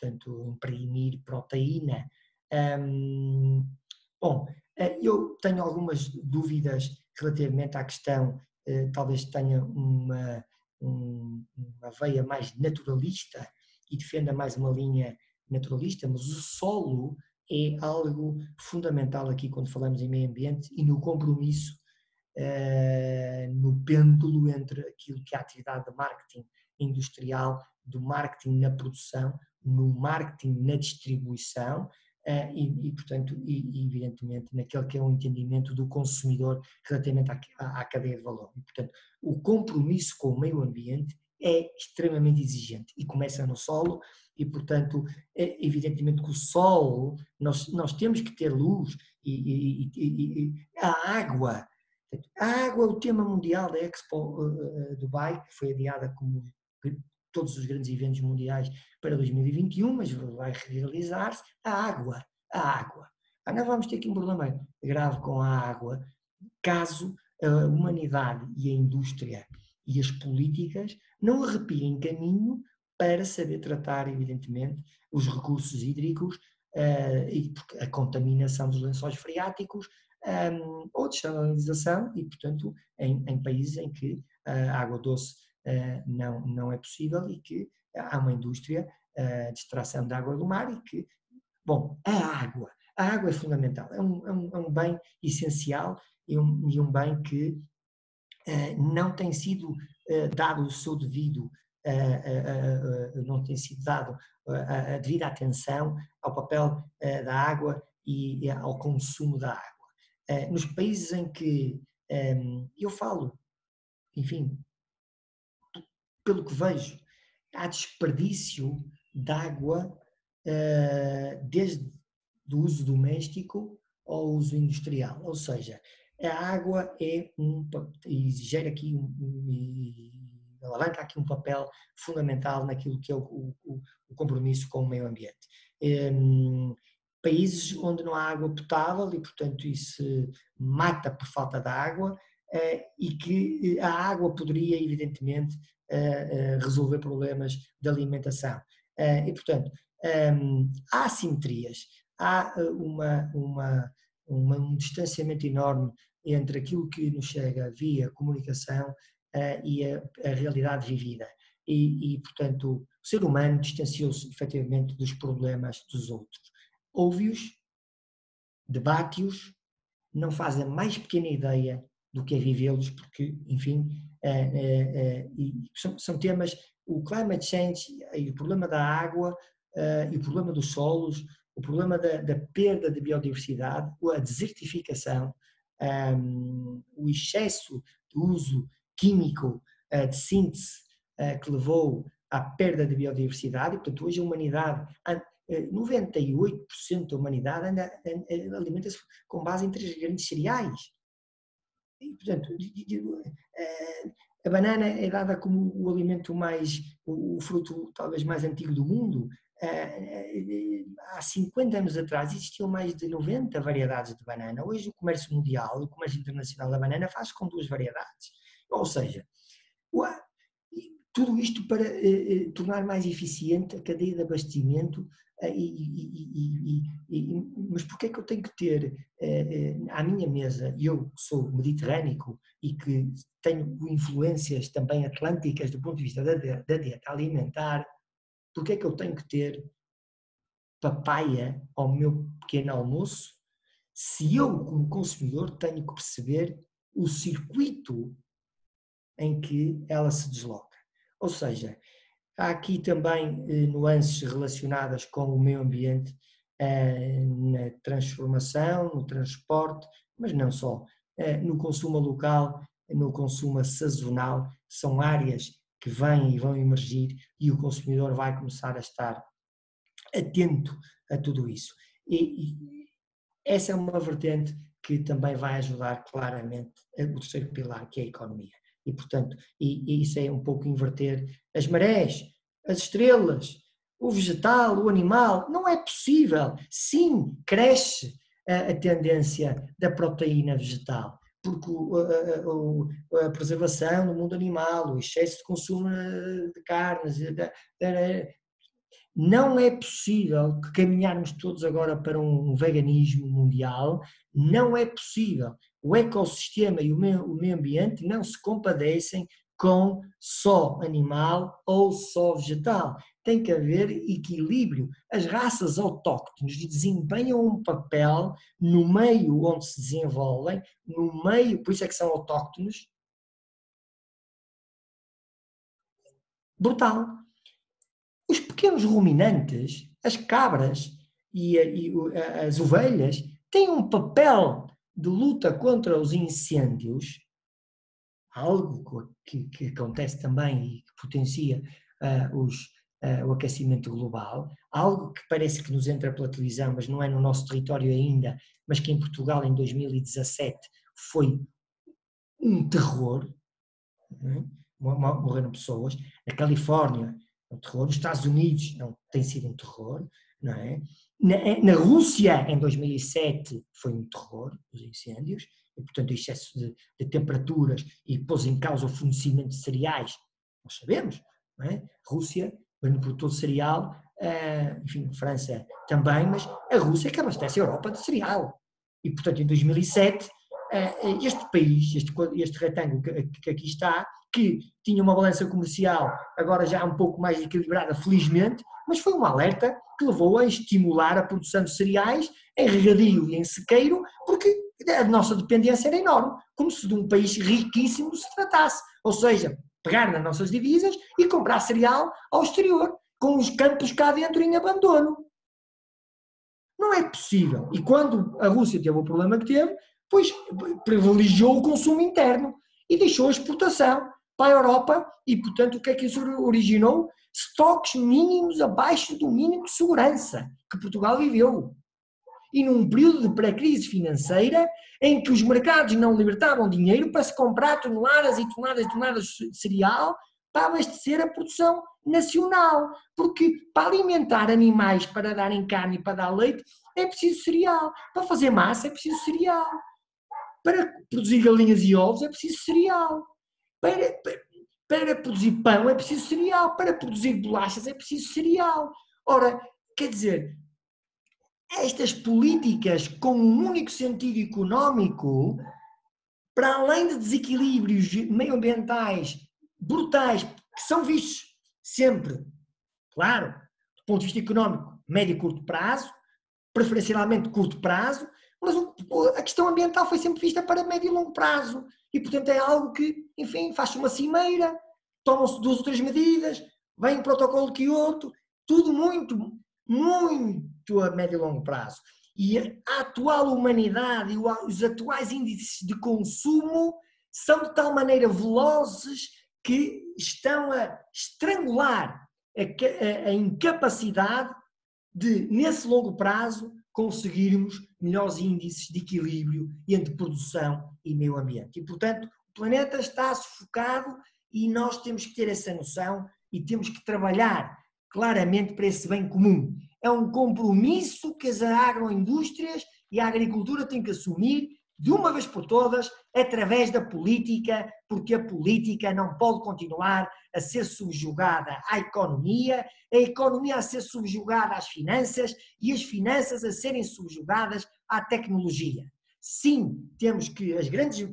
Portanto, imprimir proteína. Bom, eu tenho algumas dúvidas relativamente à questão, talvez tenha uma veia mais naturalista e defenda mais uma linha naturalista, mas o solo é algo fundamental aqui quando falamos em meio ambiente e no compromisso, no pêndulo entre aquilo que é a atividade de marketing industrial, do marketing na produção, no marketing na distribuição portanto, evidentemente naquele que é o entendimento do consumidor relativamente à cadeia de valor. E, portanto, o compromisso com o meio ambiente é extremamente exigente e começa no solo e, portanto, evidentemente que o solo, nós temos que ter luz e a água. A água é o tema mundial da Expo Dubai, que foi adiada como todos os grandes eventos mundiais para 2021, mas vai realizar-se a água. Nós vamos ter aqui um problema grave com a água, caso a humanidade e a indústria e as políticas não arrepiem caminho para saber tratar, evidentemente, os recursos hídricos e a contaminação dos lençóis freáticos ou desalinização e, portanto, em países em que a água doce não é possível e que há uma indústria de extração de água do mar e que, bom, a água é fundamental, é um bem essencial e um bem que não tem sido dado o seu devido, não tem sido dado a devida atenção ao papel da água e ao consumo da água. Nos países em que eu falo, enfim, pelo que vejo, há desperdício de água desde o uso doméstico ao uso industrial, ou seja, a água gera aqui alavanca aqui um papel fundamental naquilo que é o compromisso com o meio ambiente. Países onde não há água potável e, portanto, isso mata por falta de água e que a água poderia, evidentemente, resolver problemas de alimentação. E, portanto, há assimetrias, há um distanciamento enorme entre aquilo que nos chega via comunicação e a realidade vivida. E, portanto, o ser humano distanciou-se efetivamente dos problemas dos outros. Ouve-os, debate-os, não faz a mais pequena ideia do que é vivê-los, porque, enfim, são temas, o climate change e o problema da água e o problema dos solos, o problema da perda de biodiversidade, a desertificação, o excesso de uso químico de síntese que levou à perda de biodiversidade, e portanto hoje a humanidade, 98% da humanidade alimenta-se com base em 3 grandes cereais. E, portanto, a banana é dada como o alimento o fruto talvez mais antigo do mundo. Há 50 anos atrás existiam mais de 90 variedades de banana. Hoje o comércio mundial, o comércio internacional da banana faz com 2 variedades. Ou seja, tudo isto para tornar mais eficiente a cadeia de abastecimento. Mas porquê é que eu tenho que ter à minha mesa, eu que sou mediterrâneo e que tenho influências também atlânticas do ponto de vista da dieta alimentar, porquê é que eu tenho que ter papaya ao meu pequeno almoço, se eu, como consumidor, tenho que perceber o circuito em que ela se desloca? Ou seja, há aqui também nuances relacionadas com o meio ambiente na transformação, no transporte, mas não só. No consumo local, no consumo sazonal, são áreas que vêm e vão emergir e o consumidor vai começar a estar atento a tudo isso. E essa é uma vertente que também vai ajudar claramente o terceiro pilar, que é a economia. E, portanto, isso é um pouco inverter as marés, as estrelas, o vegetal, o animal. Não é possível. Sim, cresce a tendência da proteína vegetal, porque a preservação do mundo animal, o excesso de consumo de carnes, não é possível que caminharmos todos agora para um veganismo mundial, não é possível. O ecossistema e o meio ambiente não se compadecem com só animal ou só vegetal. Tem que haver equilíbrio. As raças autóctones desempenham um papel no meio onde se desenvolvem, no meio, por isso é que são autóctones, brutal. Os pequenos ruminantes, as cabras e as ovelhas, têm um papel de luta contra os incêndios, algo que acontece também e que potencia o aquecimento global, algo que parece que nos entra pela televisão, mas não é no nosso território ainda, mas que em Portugal em 2017 foi um terror, morreram pessoas, na Califórnia um terror, nos Estados Unidos não tem sido um terror, não é? Na Rússia, em 2007, foi um terror, os incêndios, e portanto o excesso de temperaturas e pôs em causa o fornecimento de cereais, nós sabemos, não é? Rússia, grande produtor de cereal, enfim, França também, mas a Rússia que abastece a Europa de cereal. E portanto em 2007, este país, este retângulo que aqui está, que tinha uma balança comercial agora já um pouco mais equilibrada, felizmente, mas foi um alerta que levou a estimular a produção de cereais em regadio e em sequeiro, porque a nossa dependência era enorme, como se de um país riquíssimo se tratasse. Ou seja, pegar nas nossas divisas e comprar cereal ao exterior, com os campos cá dentro em abandono. Não é possível. E quando a Rússia teve o problema que teve, pois privilegiou o consumo interno e deixou a exportação para a Europa e, portanto, o que é que isso originou? Estoques mínimos abaixo do mínimo de segurança que Portugal viveu. E num período de pré-crise financeira em que os mercados não libertavam dinheiro para se comprar toneladas e toneladas e toneladas de cereal para abastecer a produção nacional. Porque para alimentar animais, para darem carne e para dar leite, é preciso cereal. Para fazer massa é preciso cereal. Para produzir galinhas e ovos é preciso cereal. Para produzir pão é preciso cereal. Para produzir bolachas é preciso cereal. Ora, quer dizer, estas políticas com um único sentido económico, para além de desequilíbrios meioambientais brutais, que são vistos sempre, claro, do ponto de vista económico, médio e curto prazo, preferencialmente curto prazo, mas a questão ambiental foi sempre vista para médio e longo prazo. E, portanto, é algo que, enfim, faz-se uma cimeira, tomam-se 2 ou 3 medidas, vem o protocolo de Kyoto, tudo muito, muito curto, a médio e longo prazo. E a atual humanidade e os atuais índices de consumo são de tal maneira velozes que estão a estrangular a incapacidade de, nesse longo prazo, conseguirmos melhores índices de equilíbrio entre produção e meio ambiente. E, portanto, o planeta está sufocado e nós temos que ter essa noção e temos que trabalhar claramente para esse bem comum. É um compromisso que as agroindústrias e a agricultura têm que assumir de uma vez por todas, através da política, porque a política não pode continuar a ser subjugada à economia, a economia a ser subjugada às finanças e as finanças a serem subjugadas à tecnologia. Sim, temos que as grandes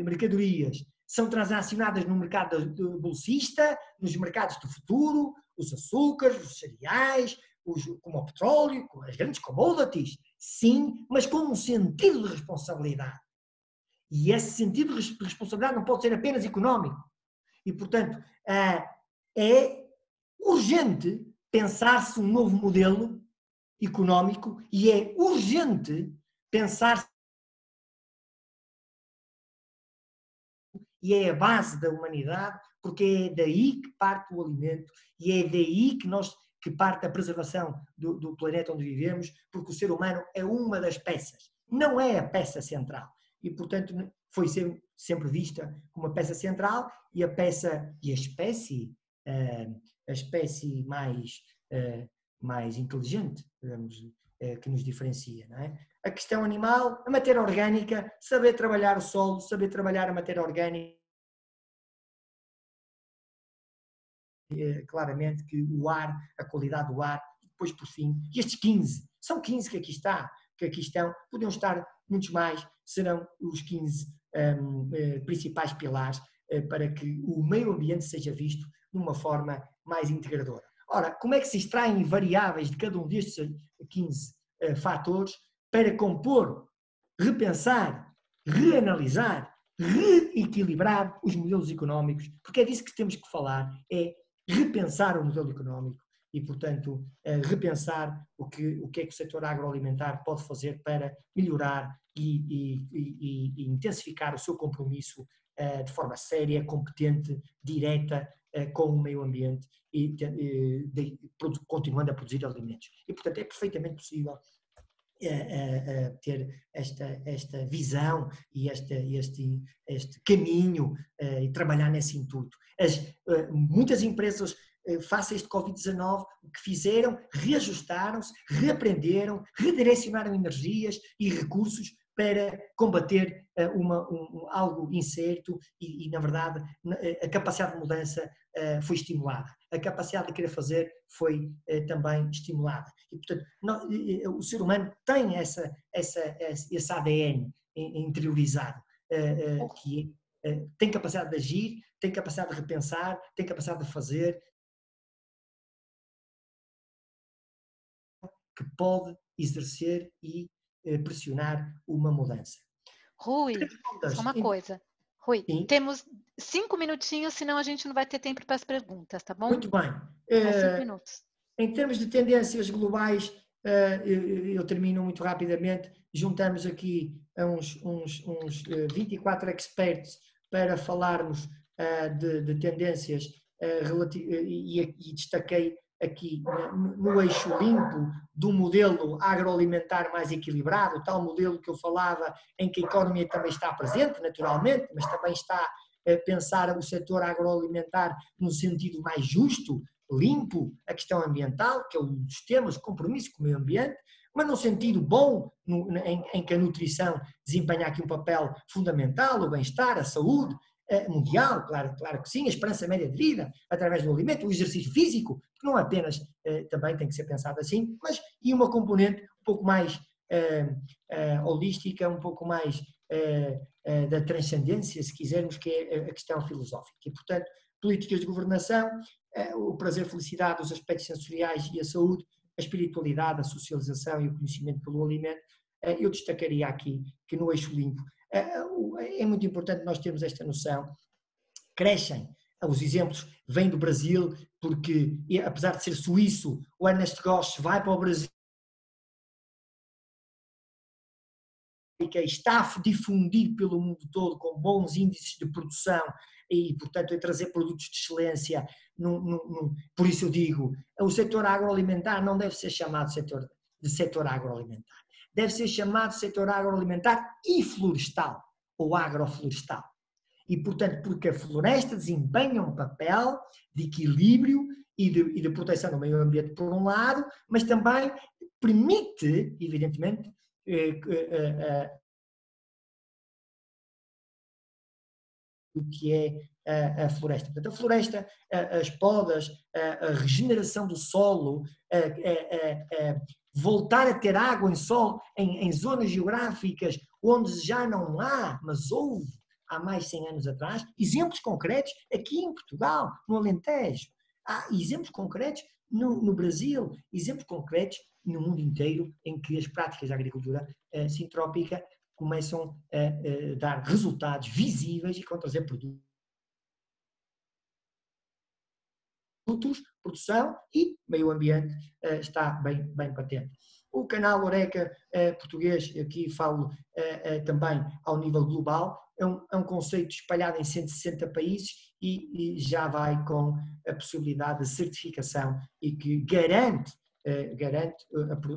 mercadorias são transacionadas no mercado bolsista, nos mercados do futuro, os açúcares, os cereais, como o petróleo, as grandes commodities, sim, mas com um sentido de responsabilidade. E esse sentido de responsabilidade não pode ser apenas económico. E, portanto, é urgente pensar-se um novo modelo económico e é urgente pensar-se e é a base da humanidade, porque é daí que parte o alimento e é daí que parte a preservação do planeta onde vivemos, porque o ser humano é uma das peças, não é a peça central. E, portanto, foi sempre vista como a peça central e a espécie mais inteligente, digamos, que nos diferencia, não é? A questão animal, a matéria orgânica, saber trabalhar o solo, saber trabalhar a matéria orgânica, claramente que o ar, a qualidade do ar, e depois por fim, e estes 15, são 15 que aqui estão, podiam estar muitos mais, serão os 15 principais pilares para que o meio ambiente seja visto de uma forma mais integradora. Ora, como é que se extraem variáveis de cada um destes 15 fatores para compor, repensar, reanalisar, reequilibrar os modelos económicos? Porque é disso que temos que falar, é repensar o modelo económico e, portanto, repensar o que é que o setor agroalimentar pode fazer para melhorar e intensificar o seu compromisso de forma séria, competente, direta com o meio ambiente e continuando a produzir alimentos. E, portanto, é perfeitamente possível ter esta visão e este caminho e trabalhar nesse intuito. Muitas empresas face a este Covid-19, o que fizeram, reajustaram-se, reaprenderam, redirecionaram energias e recursos para combater algo incerto e, na verdade, a capacidade de mudança foi estimulada. A capacidade de querer fazer foi também estimulada. E, portanto, o ser humano tem esse ADN interiorizado, que tem capacidade de agir, tem capacidade de repensar, tem capacidade de fazer, que pode exercer e pressionar uma mudança. Rui, só uma coisa. Rui, sim, temos 5 minutinhos, senão a gente não vai ter tempo para as perguntas, tá bom? Muito bem. Mais 5 minutos. Em termos de tendências globais, eu termino muito rapidamente, juntamos aqui uns 24 experts para falarmos de tendências e destaquei aqui no eixo limpo do modelo agroalimentar mais equilibrado, tal modelo que eu falava em que a economia também está presente, naturalmente, mas também está a pensar o setor agroalimentar no sentido mais justo, limpo, a questão ambiental, que é um dos temas, compromisso com o meio ambiente, mas num sentido bom, em que a nutrição desempenha aqui um papel fundamental, o bem-estar, a saúde mundial, claro que sim, a esperança média de vida, através do alimento, o exercício físico, que não apenas, também tem que ser pensado assim, mas e uma componente um pouco mais holística, um pouco mais da transcendência, se quisermos, que é a questão filosófica. E, portanto, políticas de governação, o prazer, a felicidade, os aspectos sensoriais e a saúde, a espiritualidade, a socialização e o conhecimento pelo alimento, eu destacaria aqui que no eixo limpo é muito importante nós termos esta noção. Crescem, os exemplos vêm do Brasil, porque apesar de ser suíço, o Ernest Gosch vai para o Brasil está a difundir pelo mundo todo com bons índices de produção e, portanto, a trazer produtos de excelência. Por isso eu digo, o setor agroalimentar não deve ser chamado de setor agroalimentar. Deve ser chamado setor agroalimentar e florestal, ou agroflorestal. E, portanto, porque a floresta desempenha um papel de equilíbrio e de proteção do meio ambiente, por um lado, mas também permite, evidentemente, o que é a floresta. Portanto, a floresta, as podas, a regeneração do solo, voltar a ter água em zonas geográficas onde já não há, mas houve há mais de 100 anos atrás, exemplos concretos aqui em Portugal, no Alentejo. Há exemplos concretos no Brasil, exemplos concretos no mundo inteiro em que as práticas da agricultura sintrópica começam a dar resultados visíveis e a trazer produtos, produção e meio ambiente está bem patente. O canal Horeca português, aqui falo também ao nível global, é um conceito espalhado em 160 países e já vai com a possibilidade de certificação e que garante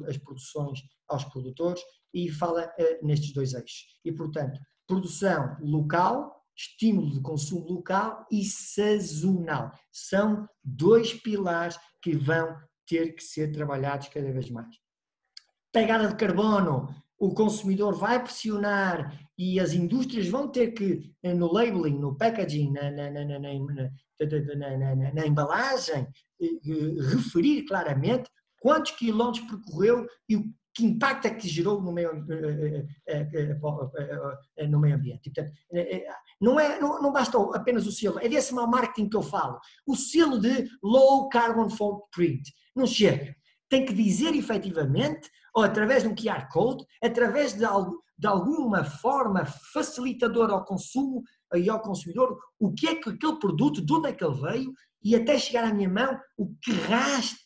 as produções aos produtores e fala nestes dois eixos. E, portanto, produção local, estímulo de consumo local e sazonal. São dois pilares que vão ter que ser trabalhados cada vez mais. Pegada de carbono, o consumidor vai pressionar e as indústrias vão ter que, no labeling, no packaging, na embalagem, referir claramente quantos quilómetros percorreu e que impacto é que gerou no meio ambiente. Portanto, não basta apenas o selo, é desse mau marketing que eu falo. O selo de low carbon footprint não chega. Tem que dizer efetivamente, ou através de um QR Code, através de alguma forma facilitadora ao consumo e ao consumidor, o que é que aquele produto, de onde é que ele veio, e até chegar à minha mão, o que rastro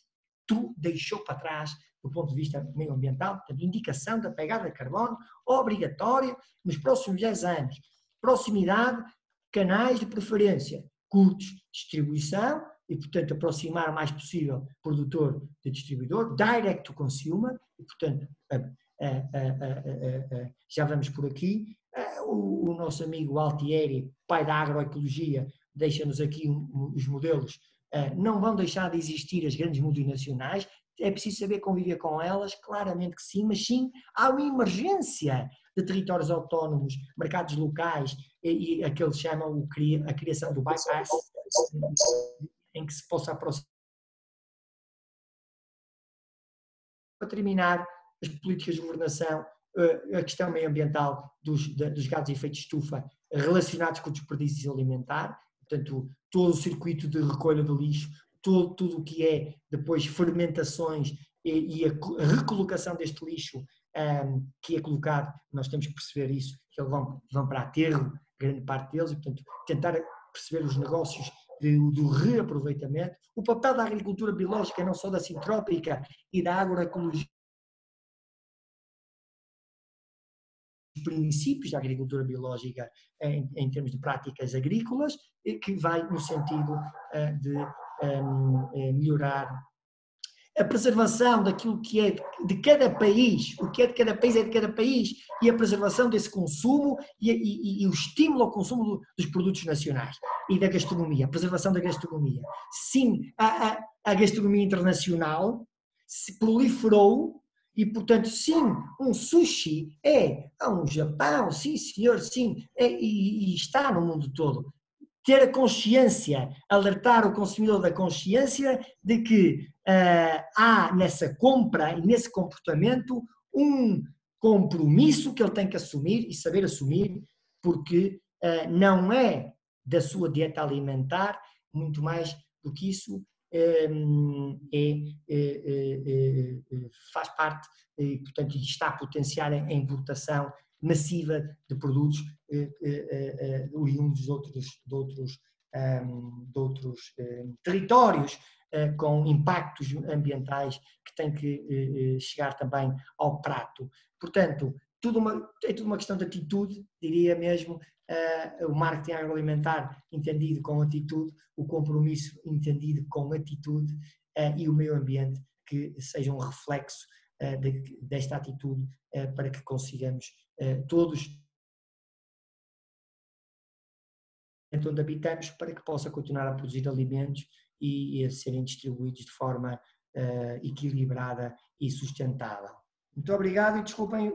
deixou para trás do ponto de vista meioambiental, portanto, indicação da pegada de carbono obrigatória nos próximos 10 anos. Proximidade, canais de preferência, curtos, distribuição, e, portanto, aproximar o mais possível produtor de distribuidor, direct to consumer, e, portanto, já vamos por aqui. O nosso amigo Altieri, pai da agroecologia, deixa-nos aqui os modelos. Não vão deixar de existir as grandes multinacionais, é preciso saber conviver com elas, claramente que sim, mas sim, há uma emergência de territórios autónomos, mercados locais, e aqueles chamam a criação do bypass, em que se possa aproximar. Para terminar, as políticas de governação, a questão meioambiental dos gases de efeito de estufa relacionados com o desperdício alimentar, portanto, todo o circuito de recolha de lixo, tudo o que é depois fermentações e a recolocação deste lixo que é colocado, nós temos que perceber isso, que eles vão para aterro, grande parte deles, e, portanto, tentar perceber os negócios do reaproveitamento, o papel da agricultura biológica, não só da sintrópica e da agroecologia, os princípios da agricultura biológica em termos de práticas agrícolas, que vai no sentido de melhorar a preservação daquilo que é de cada país, o que é de cada país é de cada país, e a preservação desse consumo e o estímulo ao consumo dos produtos nacionais e da gastronomia, a preservação da gastronomia. Sim, a gastronomia internacional se proliferou e, portanto, sim, um sushi um Japão, sim senhor, sim, e está no mundo todo. Ter a consciência, alertar o consumidor da consciência de que há nessa compra e nesse comportamento um compromisso que ele tem que assumir e saber assumir, porque não é da sua dieta alimentar, muito mais do que isso, faz parte, portanto, está a potenciar a importação massiva de produtos oriundos de outros territórios com impactos ambientais que têm que chegar também ao prato. Portanto, é tudo uma questão de atitude, diria mesmo, o marketing agroalimentar entendido com atitude, o compromisso entendido com atitude e o meio ambiente que seja um reflexo desta atitude para que consigamos todos onde habitamos, para que possa continuar a produzir alimentos e a serem distribuídos de forma equilibrada e sustentável. Muito obrigado e desculpem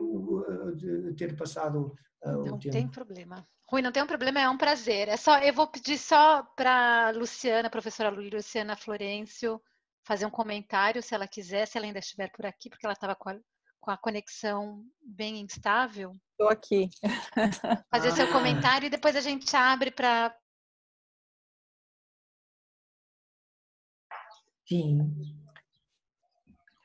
de ter passado o tempo. Não tem problema. Rui, não tem um problema, é um prazer. Eu vou pedir só para Luciana, professora Luciana Florencio, fazer um comentário, se ela quiser, se ela ainda estiver por aqui, porque ela estava com a conexão bem instável. Estou aqui. Fazer seu comentário e depois a gente abre para... Sim.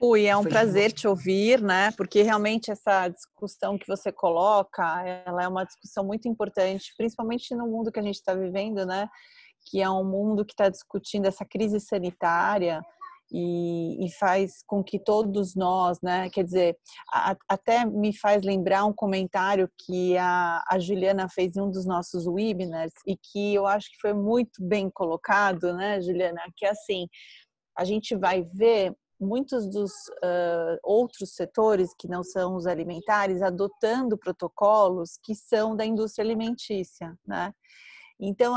Rui, é um prazer te ouvir, né? Porque realmente essa discussão que você coloca, ela é uma discussão muito importante, principalmente no mundo que a gente está vivendo, né? Que é um mundo que está discutindo essa crise sanitária e faz com que todos nós, né? Quer dizer, até me faz lembrar um comentário que a Juliana fez em um dos nossos webinars e que eu acho que foi muito bem colocado, né, Juliana? Que é assim, a gente vai ver muitos dos outros setores que não são os alimentares adotando protocolos que são da indústria alimentícia, né? Então,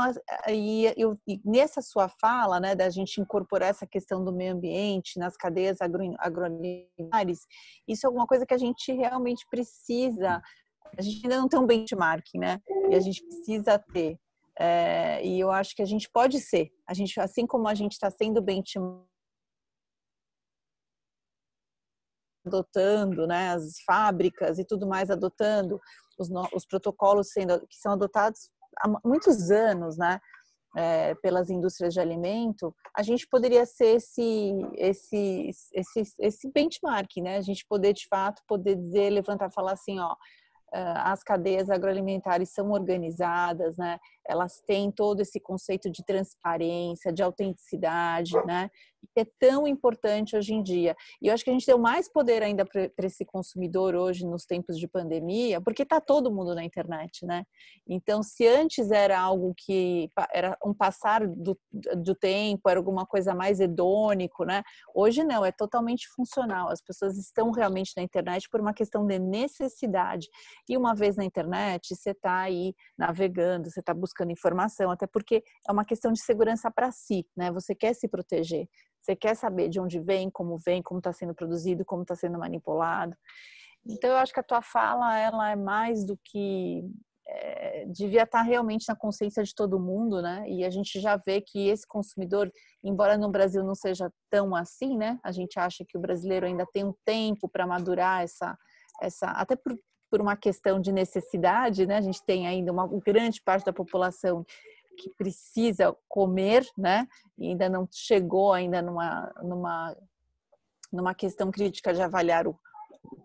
nessa sua fala, né, da gente incorporar essa questão do meio ambiente nas cadeias agroalimentares, isso é alguma coisa que a gente realmente precisa. A gente ainda não tem um benchmarking, né? E a gente precisa ter. E eu acho que a gente pode ser. Assim como a gente está sendo benchmark, adotando, né, as fábricas e tudo mais, adotando os protocolos que são adotados há muitos anos, né, pelas indústrias de alimento, a gente poderia ser esse benchmark, né, a gente poder, de fato, dizer, levantar, falar assim, ó, as cadeias agroalimentares são organizadas, né? Elas têm todo esse conceito de transparência, de autenticidade, né? Que é tão importante hoje em dia. E eu acho que a gente deu mais poder ainda para esse consumidor hoje nos tempos de pandemia, porque está todo mundo na internet, né? Então, se antes era algo que era um passar do tempo, era alguma coisa mais hedônico, né? Hoje não, é totalmente funcional. As pessoas estão realmente na internet por uma questão de necessidade. E uma vez na internet, você está aí navegando, você está buscando informação, até porque é uma questão de segurança para si, né? Você quer se proteger, você quer saber de onde vem, como está sendo produzido, como está sendo manipulado. Então, eu acho que a tua fala, ela é mais do que... devia estar realmente na consciência de todo mundo, né? E a gente já vê que esse consumidor, embora no Brasil não seja tão assim, né? A gente acha que o brasileiro ainda tem um tempo para madurar até por uma questão de necessidade, né? A gente tem ainda uma grande parte da população que precisa comer, né? E ainda não chegou ainda numa questão crítica de avaliar o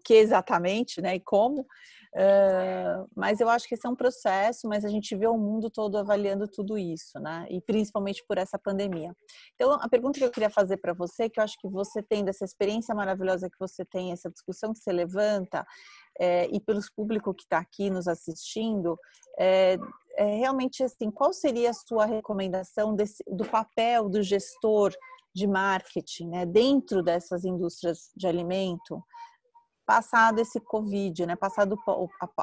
que exatamente, né? E como. Mas eu acho que esse é um processo, mas a gente vê o mundo todo avaliando tudo isso, né? E principalmente por essa pandemia. Então, a pergunta que eu queria fazer para você, que eu acho que você tem dessa experiência maravilhosa que você tem, essa discussão que você levanta, e pelos públicos que está aqui nos assistindo, realmente assim, qual seria a sua recomendação do papel do gestor de marketing, né, dentro dessas indústrias de alimento, passado esse Covid, né, passado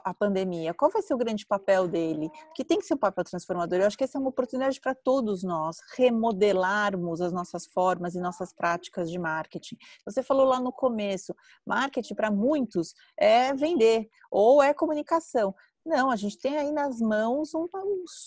a pandemia? Qual vai ser o grande papel dele? Que tem que ser um papel transformador. Eu acho que essa é uma oportunidade para todos nós remodelarmos as nossas formas e nossas práticas de marketing. Você falou lá no começo, marketing para muitos é vender ou é comunicação. Não, a gente tem aí nas mãos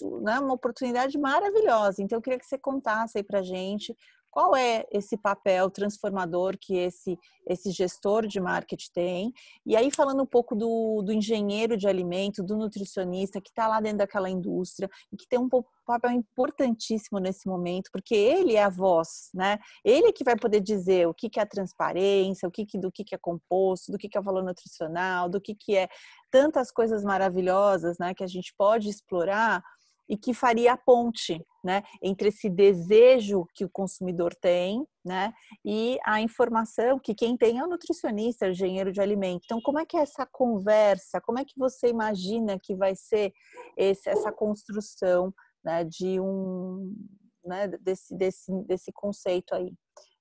uma oportunidade maravilhosa. Então, eu queria que você contasse aí para a gente qual é esse papel transformador que esse gestor de marketing tem. E aí, falando um pouco do engenheiro de alimento, do nutricionista que está lá dentro daquela indústria e que tem um papel importantíssimo nesse momento, porque ele é a voz, né? Ele que vai poder dizer o que é a transparência, do que é composto, do que é o valor nutricional, do que é tantas coisas maravilhosas, né, que a gente pode explorar e que faria a ponte, né, entre esse desejo que o consumidor tem, né, e a informação que quem tem é o nutricionista, o engenheiro de alimento. Então, como é que é essa conversa? Como é que você imagina que vai ser essa construção, né, né, desse conceito aí?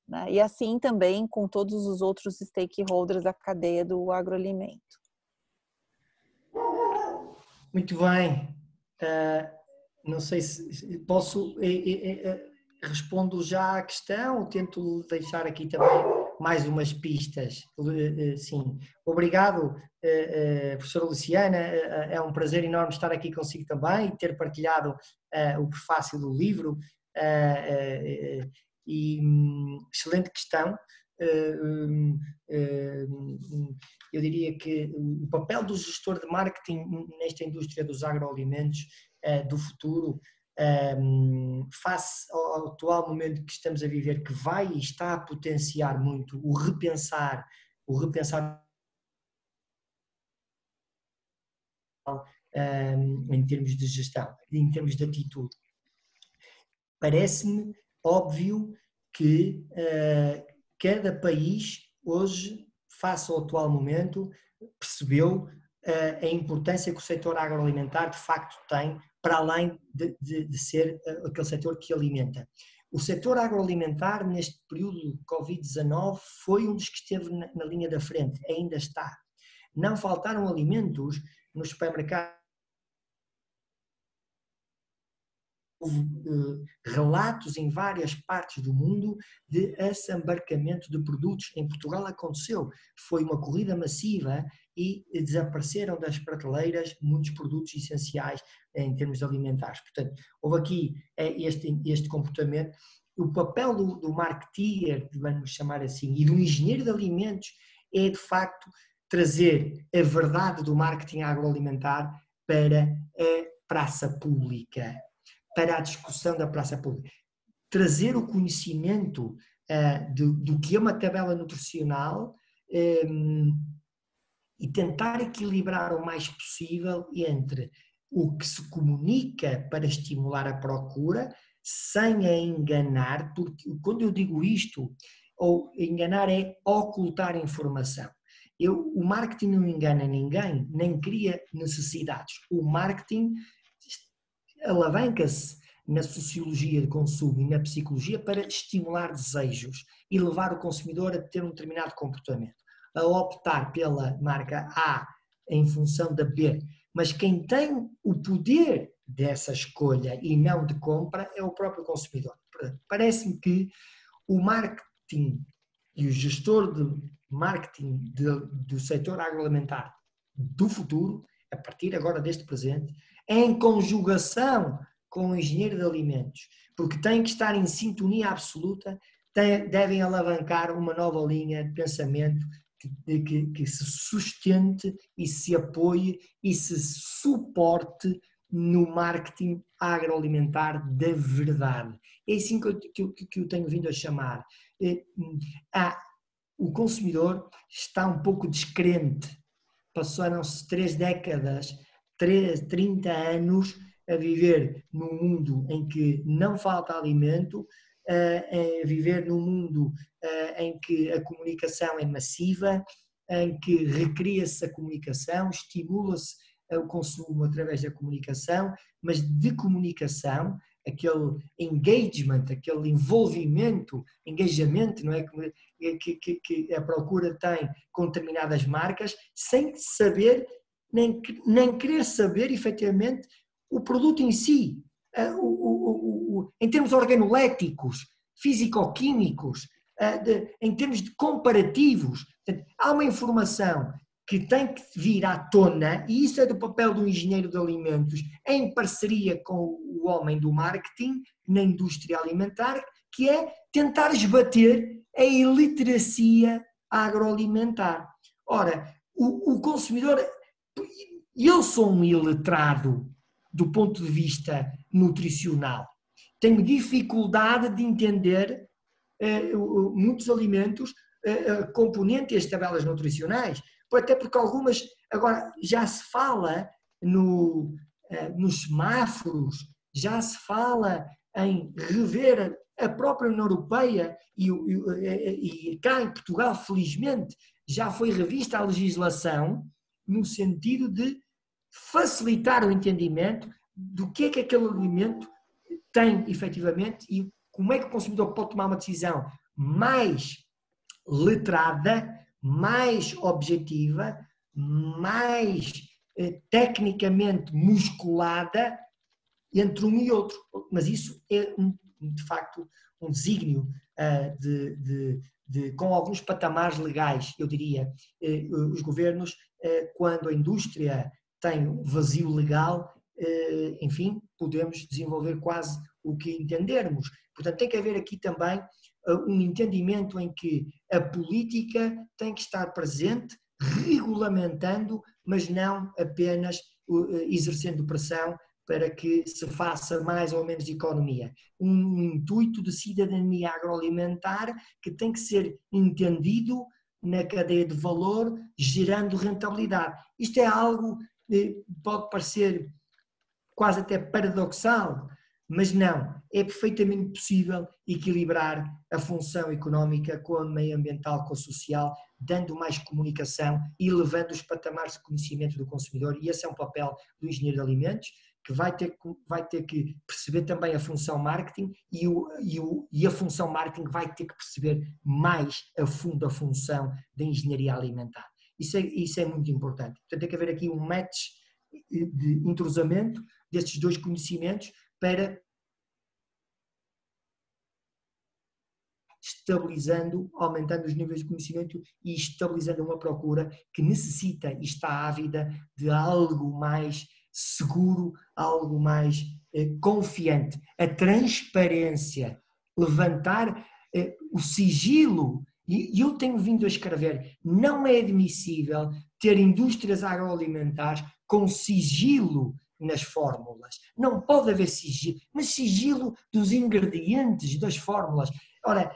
Né? E assim também com todos os outros stakeholders da cadeia do agroalimento. Muito bem. Não sei se posso... respondo já à questão ou tento deixar aqui também mais umas pistas? Sim. Obrigado, professora Luciana. É um prazer enorme estar aqui consigo também e ter partilhado o prefácio do livro. Excelente questão. Eu diria que o papel do gestor de marketing nesta indústria dos agroalimentos do futuro, face ao atual momento que estamos a viver, que vai e está a potenciar muito o repensar em termos de gestão, em termos de atitude. Parece-me óbvio que cada país hoje, face ao atual momento, percebeu a importância que o setor agroalimentar de facto tem, para além de ser aquele setor que alimenta. O setor agroalimentar, neste período de Covid-19, foi um dos que esteve na linha da frente, ainda está. Não faltaram alimentos nos supermercados. Houve relatos em várias partes do mundo de assambarcamento de produtos. Em Portugal aconteceu, foi uma corrida massiva e desapareceram das prateleiras muitos produtos essenciais em termos alimentares. Portanto, houve aqui este comportamento. O papel do marketeer, vamos chamar assim, e do engenheiro de alimentos é de facto trazer a verdade do marketing agroalimentar para a praça pública, para a discussão da praça pública. Trazer o conhecimento do que é uma tabela nutricional e tentar equilibrar o mais possível entre o que se comunica para estimular a procura, sem a enganar, porque quando eu digo isto, ou enganar é ocultar informação. O marketing não engana ninguém, nem cria necessidades. O marketing alavanca-se na sociologia de consumo e na psicologia para estimular desejos e levar o consumidor a ter um determinado comportamento, a optar pela marca A em função da B. Mas quem tem o poder dessa escolha e não de compra é o próprio consumidor. Parece-me que o marketing e o gestor de marketing do setor agroalimentar do futuro, a partir agora deste presente, em conjugação com o engenheiro de alimentos, porque têm que estar em sintonia absoluta, devem alavancar uma nova linha de pensamento que se sustente e se apoie e se suporte no marketing agroalimentar da verdade. É assim que eu tenho vindo a chamar. O consumidor está um pouco descrente. Passaram-se 3 décadas, 30 anos a viver num mundo em que não falta alimento, a viver num mundo em que a comunicação é massiva, em que recria-se a comunicação, estimula-se o consumo através da comunicação, mas de comunicação, aquele engagement, aquele envolvimento, engajamento, não é? Que a procura tem com determinadas marcas, sem saber, nem querer saber efetivamente o produto em si, em termos organoléticos, físico-químicos, em termos de comparativos. Portanto, há uma informação que tem que vir à tona, e isso é do papel do engenheiro de alimentos, em parceria com o homem do marketing, na indústria alimentar, que é tentar esbater a iliteracia agroalimentar. Ora, o consumidor, eu sou um iletrado do ponto de vista nutricional, tenho dificuldade de entender muitos alimentos, componentes das tabelas nutricionais, até porque algumas, agora já se fala nos semáforos, já se fala em rever a própria União Europeia e cá em Portugal, felizmente, já foi revista a legislação no sentido de facilitar o entendimento do que é aquele alimento tem efetivamente e como é que o consumidor pode tomar uma decisão mais letrada, mais objetiva, mais tecnicamente musculada entre um e outro. Mas isso é, de facto, um desígnio com alguns patamares legais, eu diria. Os governos, quando a indústria tem um vazio legal, enfim, podemos desenvolver quase o que entendermos. Portanto, tem que haver aqui também um entendimento em que a política tem que estar presente, regulamentando, mas não apenas exercendo pressão para que se faça mais ou menos economia. Um intuito de cidadania agroalimentar que tem que ser entendido na cadeia de valor, gerando rentabilidade. Isto é algo que pode parecer quase até paradoxal, mas não, é perfeitamente possível equilibrar a função económica com a meioambiental, com a social, dando mais comunicação e elevando os patamares de conhecimento do consumidor, e esse é um papel do engenheiro de alimentos, que vai ter que perceber também a função marketing e a função marketing vai ter que perceber mais a fundo a função da engenharia alimentar. Isso é muito importante. Portanto, tem que haver aqui um match de entrosamento destes dois conhecimentos para estabilizando, aumentando os níveis de conhecimento e estabilizando uma procura que necessita e está ávida de algo mais seguro, algo mais confiante. A transparência, levantar o sigilo, e eu tenho vindo a escrever, não é admissível ter indústrias agroalimentares com sigilo nas fórmulas. Não pode haver sigilo, mas sigilo dos ingredientes, das fórmulas. Ora,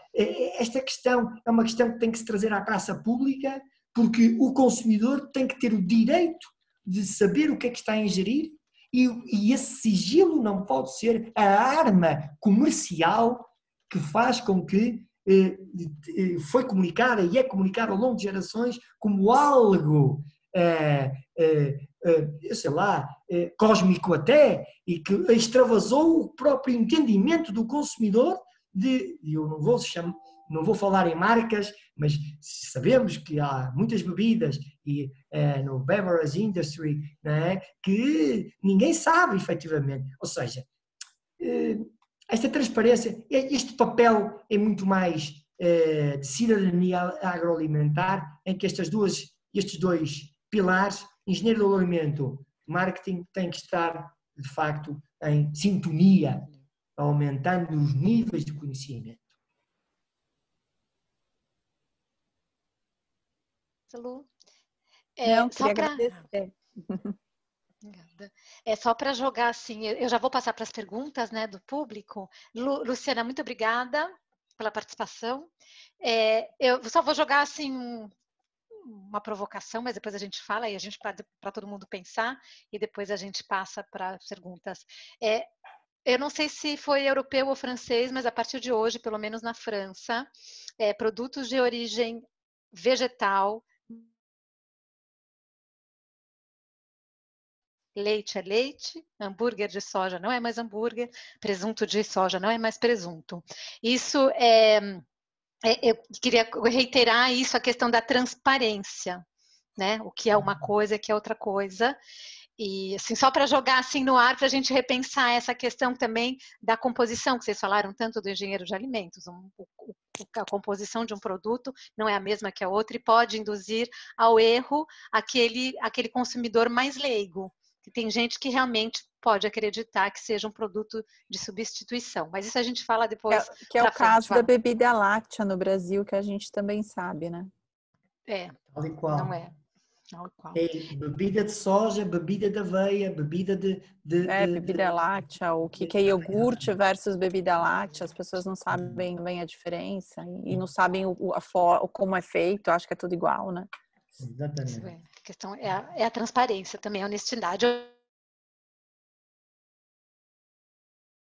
esta questão é uma questão que tem que se trazer à praça pública, porque o consumidor tem que ter o direito de saber o que é que está a ingerir e esse sigilo não pode ser a arma comercial que faz com que foi comunicada e é comunicada ao longo de gerações como algo sei lá, cósmico até, e que extravasou o próprio entendimento do consumidor eu não vou falar em marcas, mas sabemos que há muitas bebidas e no beverage industry, não é, que ninguém sabe efetivamente. Ou seja, esta transparência, este papel é muito mais de cidadania agroalimentar, em que estes dois pilares, engenheiro do alimento, marketing, têm que estar, de facto, em sintonia, aumentando os níveis de conhecimento. Lu, não, queria agradecer. Só para jogar assim, eu já vou passar para as perguntas, né, do público. Luciana, muito obrigada pela participação. Eu só vou jogar assim uma provocação, mas depois a gente fala e a gente para todo mundo pensar e depois a gente passa para as perguntas. Eu não sei se foi europeu ou francês, mas a partir de hoje, pelo menos na França, produtos de origem vegetal, leite é leite, hambúrguer de soja não é mais hambúrguer, presunto de soja não é mais presunto. Isso eu queria reiterar isso, a questão da transparência, né? O que é uma coisa, o que é outra coisa. E assim, só para jogar assim no ar, para a gente repensar essa questão também da composição, que vocês falaram tanto do engenheiro de alimentos. A composição de um produto não é a mesma que a outra e pode induzir ao erro aquele consumidor mais leigo. Que tem gente que realmente pode acreditar que seja um produto de substituição. Mas isso a gente fala depois. Que é o caso da bebida láctea no Brasil, que a gente também sabe, né? Tal e qual. Não é. Bebida de soja, bebida de aveia, bebida bebida láctea, o que é iogurte versus bebida láctea, as pessoas não sabem bem a diferença e não sabem como é feito, acho que é tudo igual, né? Exatamente. A questão é a transparência também, a honestidade.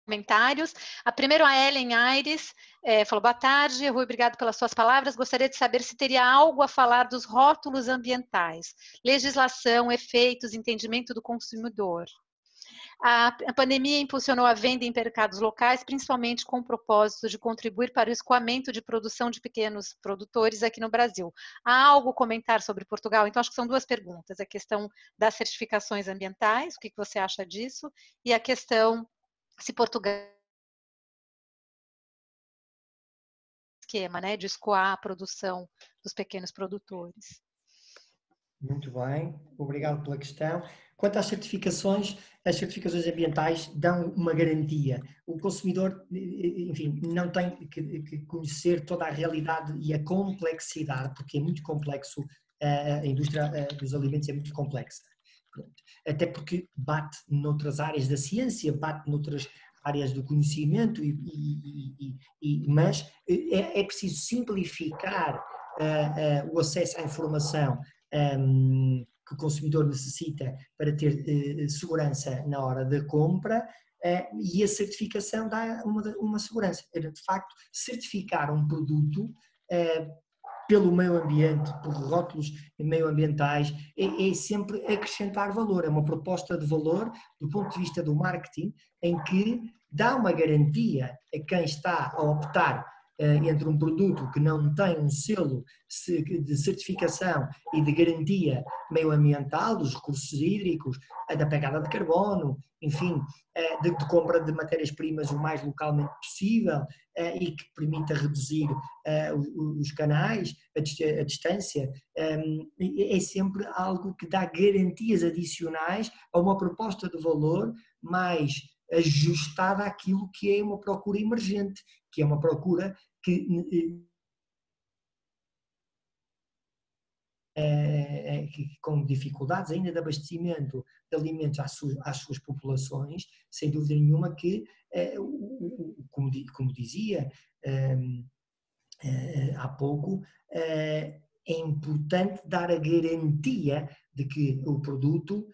comentários. A primeira, a Ellen Aires, falou: boa tarde, Rui, obrigado pelas suas palavras. Gostaria de saber se teria algo a falar dos rótulos ambientais, legislação, efeitos, entendimento do consumidor. A pandemia impulsionou a venda em mercados locais, principalmente com o propósito de contribuir para o escoamento de produção de pequenos produtores aqui no Brasil. Há algo a comentar sobre Portugal? Então, acho que são duas perguntas. A questão das certificações ambientais, o que você acha disso? E a questão se Portugal esquema, né, de escoar a produção dos pequenos produtores. Muito bem, obrigado pela questão. Quanto às certificações, as certificações ambientais dão uma garantia. O consumidor, enfim, não tem que conhecer toda a realidade e a complexidade, porque é muito complexo, a indústria dos alimentos é muito complexa. Até porque bate noutras áreas da ciência, bate noutras áreas do conhecimento, mas é preciso simplificar o acesso à informação que o consumidor necessita para ter segurança na hora da compra, e a certificação dá uma segurança. De facto, certificar um produto pelo meio ambiente, por rótulos meioambientais, é sempre acrescentar valor, é uma proposta de valor do ponto de vista do marketing, em que dá uma garantia a quem está a optar entre um produto que não tem um selo de certificação e de garantia meioambiental, dos recursos hídricos, da pegada de carbono, enfim, de compra de matérias-primas o mais localmente possível, e que permita reduzir os canais, a distância, é sempre algo que dá garantias adicionais a uma proposta de valor mais ajustada àquilo que é uma procura emergente, que é uma procura com dificuldades ainda de abastecimento de alimentos às suas populações, sem dúvida nenhuma que, como dizia há pouco, é importante dar a garantia de que o produto,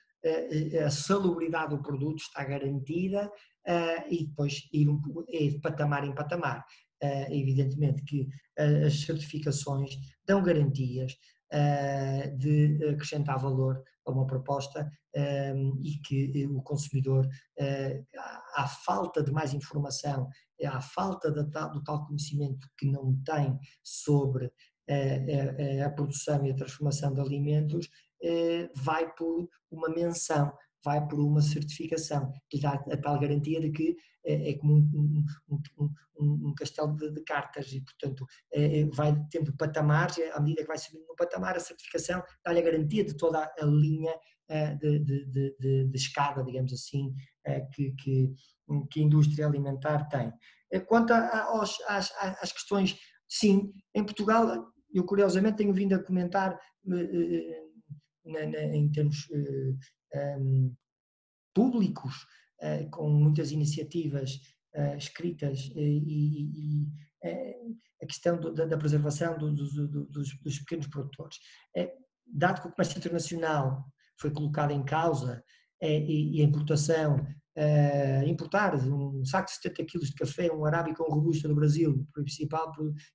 a salubridade do produto está garantida, e depois ir de patamar em patamar. Evidentemente que as certificações dão garantias de acrescentar valor a uma proposta, e que o consumidor, à falta de mais informação, à falta do tal conhecimento que não tem sobre a produção e a transformação de alimentos, vai por uma menção, vai por uma certificação, que lhe dá a tal garantia de que é como um castelo de cartas e, portanto, vai tendo patamares, à medida que vai subindo no patamar, a certificação dá-lhe a garantia de toda a linha de escada, digamos assim, que a indústria alimentar tem. Quanto às questões, sim, em Portugal, eu curiosamente tenho vindo a comentar em termos públicos, com muitas iniciativas escritas, e a questão da preservação dos pequenos produtores. Dado que o comércio internacional foi colocado em causa, e a importação, importar um saco de 70 kg de café, um arábica ou um robusta do Brasil, o principal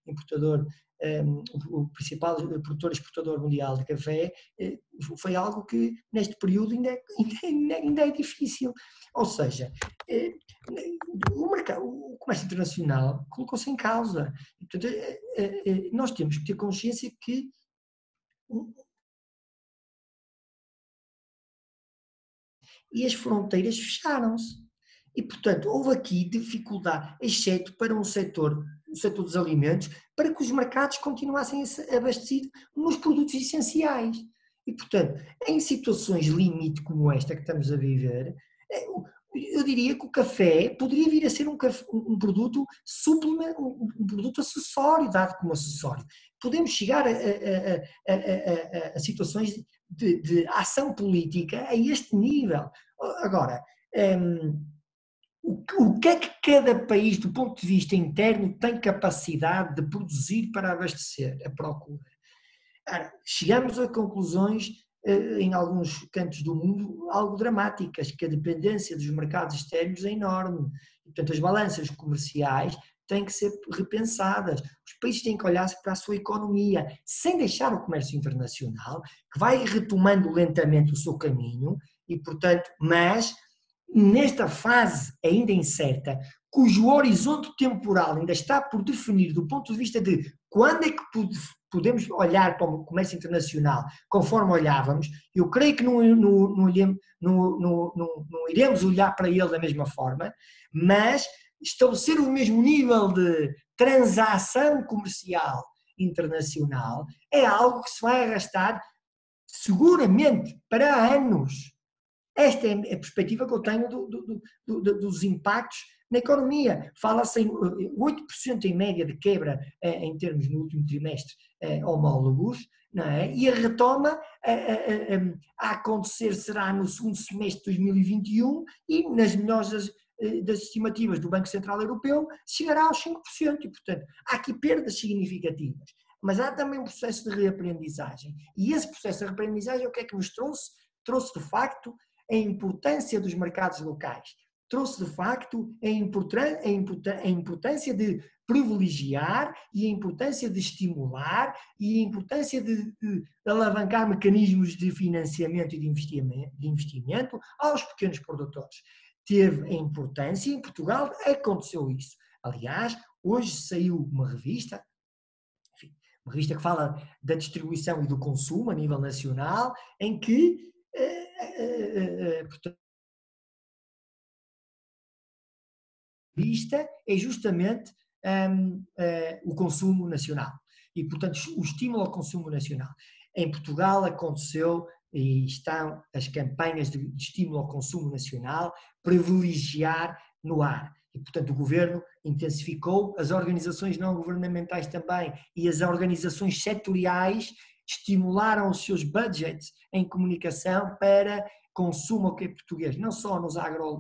importador, o principal produtor e exportador mundial de café, foi algo que neste período ainda é difícil. Ou seja, o comércio internacional colocou-se em causa. Portanto, nós temos que ter consciência que e as fronteiras fecharam-se. E, portanto, houve aqui dificuldade, exceto para o setor dos alimentos, para que os mercados continuassem abastecidos nos produtos essenciais. E, portanto, em situações limite como esta que estamos a viver, eu diria que o café poderia vir a ser um produto suplemento, um produto acessório, dado como acessório. Podemos chegar a situações de ação política a este nível. Agora, o que é que cada país, do ponto de vista interno, tem capacidade de produzir para abastecer a procura? Chegamos a conclusões em alguns cantos do mundo, algo dramáticas, que a dependência dos mercados externos é enorme. E, portanto, as balanças comerciais têm que ser repensadas. Os países têm que olhar para a sua economia, sem deixar o comércio internacional, que vai retomando lentamente o seu caminho, e, portanto, mas nesta fase ainda incerta, cujo horizonte temporal ainda está por definir do ponto de vista de quando é que podemos olhar para o comércio internacional conforme olhávamos, eu creio que não iremos olhar para ele da mesma forma, mas estabelecer o mesmo nível de transação comercial internacional é algo que se vai arrastar seguramente para anos. Esta é a perspectiva que eu tenho dos impactos na economia. Fala-se em 8% em média de quebra em termos no último trimestre homólogos, não é? E a retoma a acontecer será no segundo semestre de 2021 e nas melhores das estimativas do Banco Central Europeu chegará aos 5%. E, portanto, há aqui perdas significativas. Mas há também um processo de reaprendizagem. E esse processo de reaprendizagem, o que é que nos trouxe? Trouxe, de facto, a importância dos mercados locais, trouxe de facto a importância de privilegiar e a importância de estimular e a importância de alavancar mecanismos de financiamento e de investimento aos pequenos produtores. Teve a importância, em Portugal aconteceu isso. Aliás, hoje saiu uma revista, enfim, uma revista que fala da distribuição e do consumo a nível nacional, em que portanto, vista é justamente o consumo nacional e, portanto, o estímulo ao consumo nacional. Em Portugal aconteceu e estão as campanhas de estímulo ao consumo nacional, privilegiar no ar. E, portanto, o governo intensificou, as organizações não governamentais também e as organizações setoriais estimularam os seus budgets em comunicação para consumo ao que é português, não só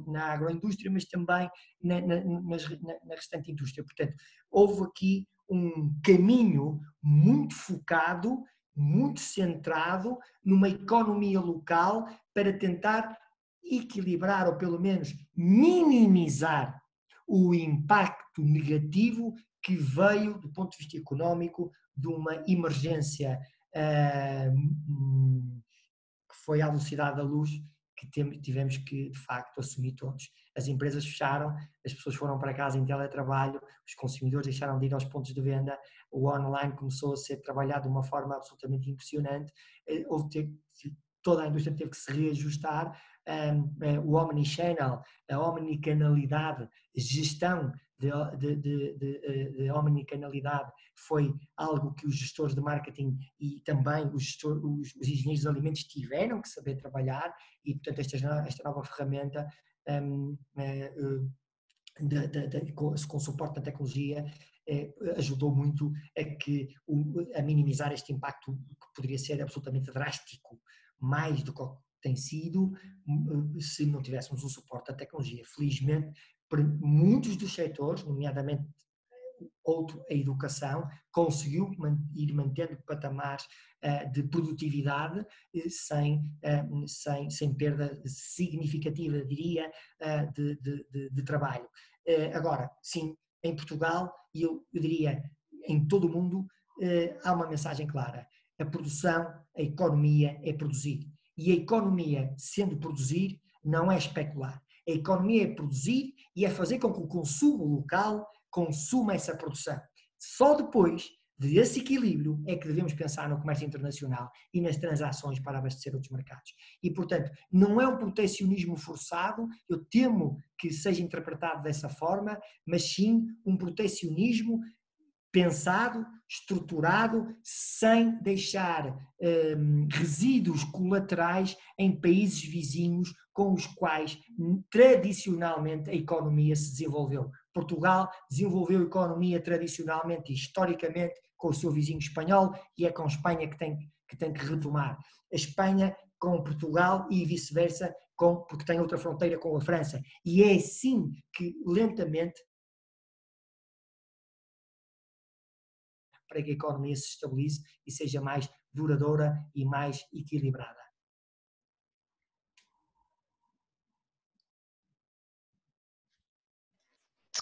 na agroindústria, mas também na restante indústria. Portanto, houve aqui um caminho muito focado, muito centrado numa economia local para tentar equilibrar ou pelo menos minimizar o impacto negativo que veio do ponto de vista económico de uma emergência que foi à velocidade da luz que tivemos que, de facto, assumir todos. As empresas fecharam, as pessoas foram para casa em teletrabalho, os consumidores deixaram de ir aos pontos de venda, o online começou a ser trabalhado de uma forma absolutamente impressionante, toda a indústria teve que se reajustar, o omnichannel, a omnicanalidade, gestão de omnicanalidade foi algo que os gestores de marketing e também os engenheiros de alimentos tiveram que saber trabalhar e, portanto, esta nova ferramenta com suporte da tecnologia ajudou muito a minimizar este impacto que poderia ser absolutamente drástico, mais do que tem sido se não tivéssemos o suporte da tecnologia. Felizmente, muitos dos setores, nomeadamente a educação, conseguiu ir mantendo patamares de produtividade sem perda significativa, diria, de trabalho. Agora, sim, em Portugal, e eu diria em todo o mundo, há uma mensagem clara. A produção, a economia é produzir. E a economia, sendo produzir, não é especular. A economia é produzir e é fazer com que o consumo local consuma essa produção. Só depois desse equilíbrio é que devemos pensar no comércio internacional e nas transações para abastecer outros mercados. E, portanto, não é um protecionismo forçado, eu temo que seja interpretado dessa forma, mas sim um protecionismo pensado, estruturado, sem deixar resíduos colaterais em países vizinhos com os quais tradicionalmente a economia se desenvolveu. Portugal desenvolveu a economia tradicionalmente e historicamente com o seu vizinho espanhol e é com a Espanha que tem que retomar. A Espanha com Portugal e vice-versa, porque tem outra fronteira com a França. E é assim que lentamente para que a economia se estabilize e seja mais duradoura e mais equilibrada.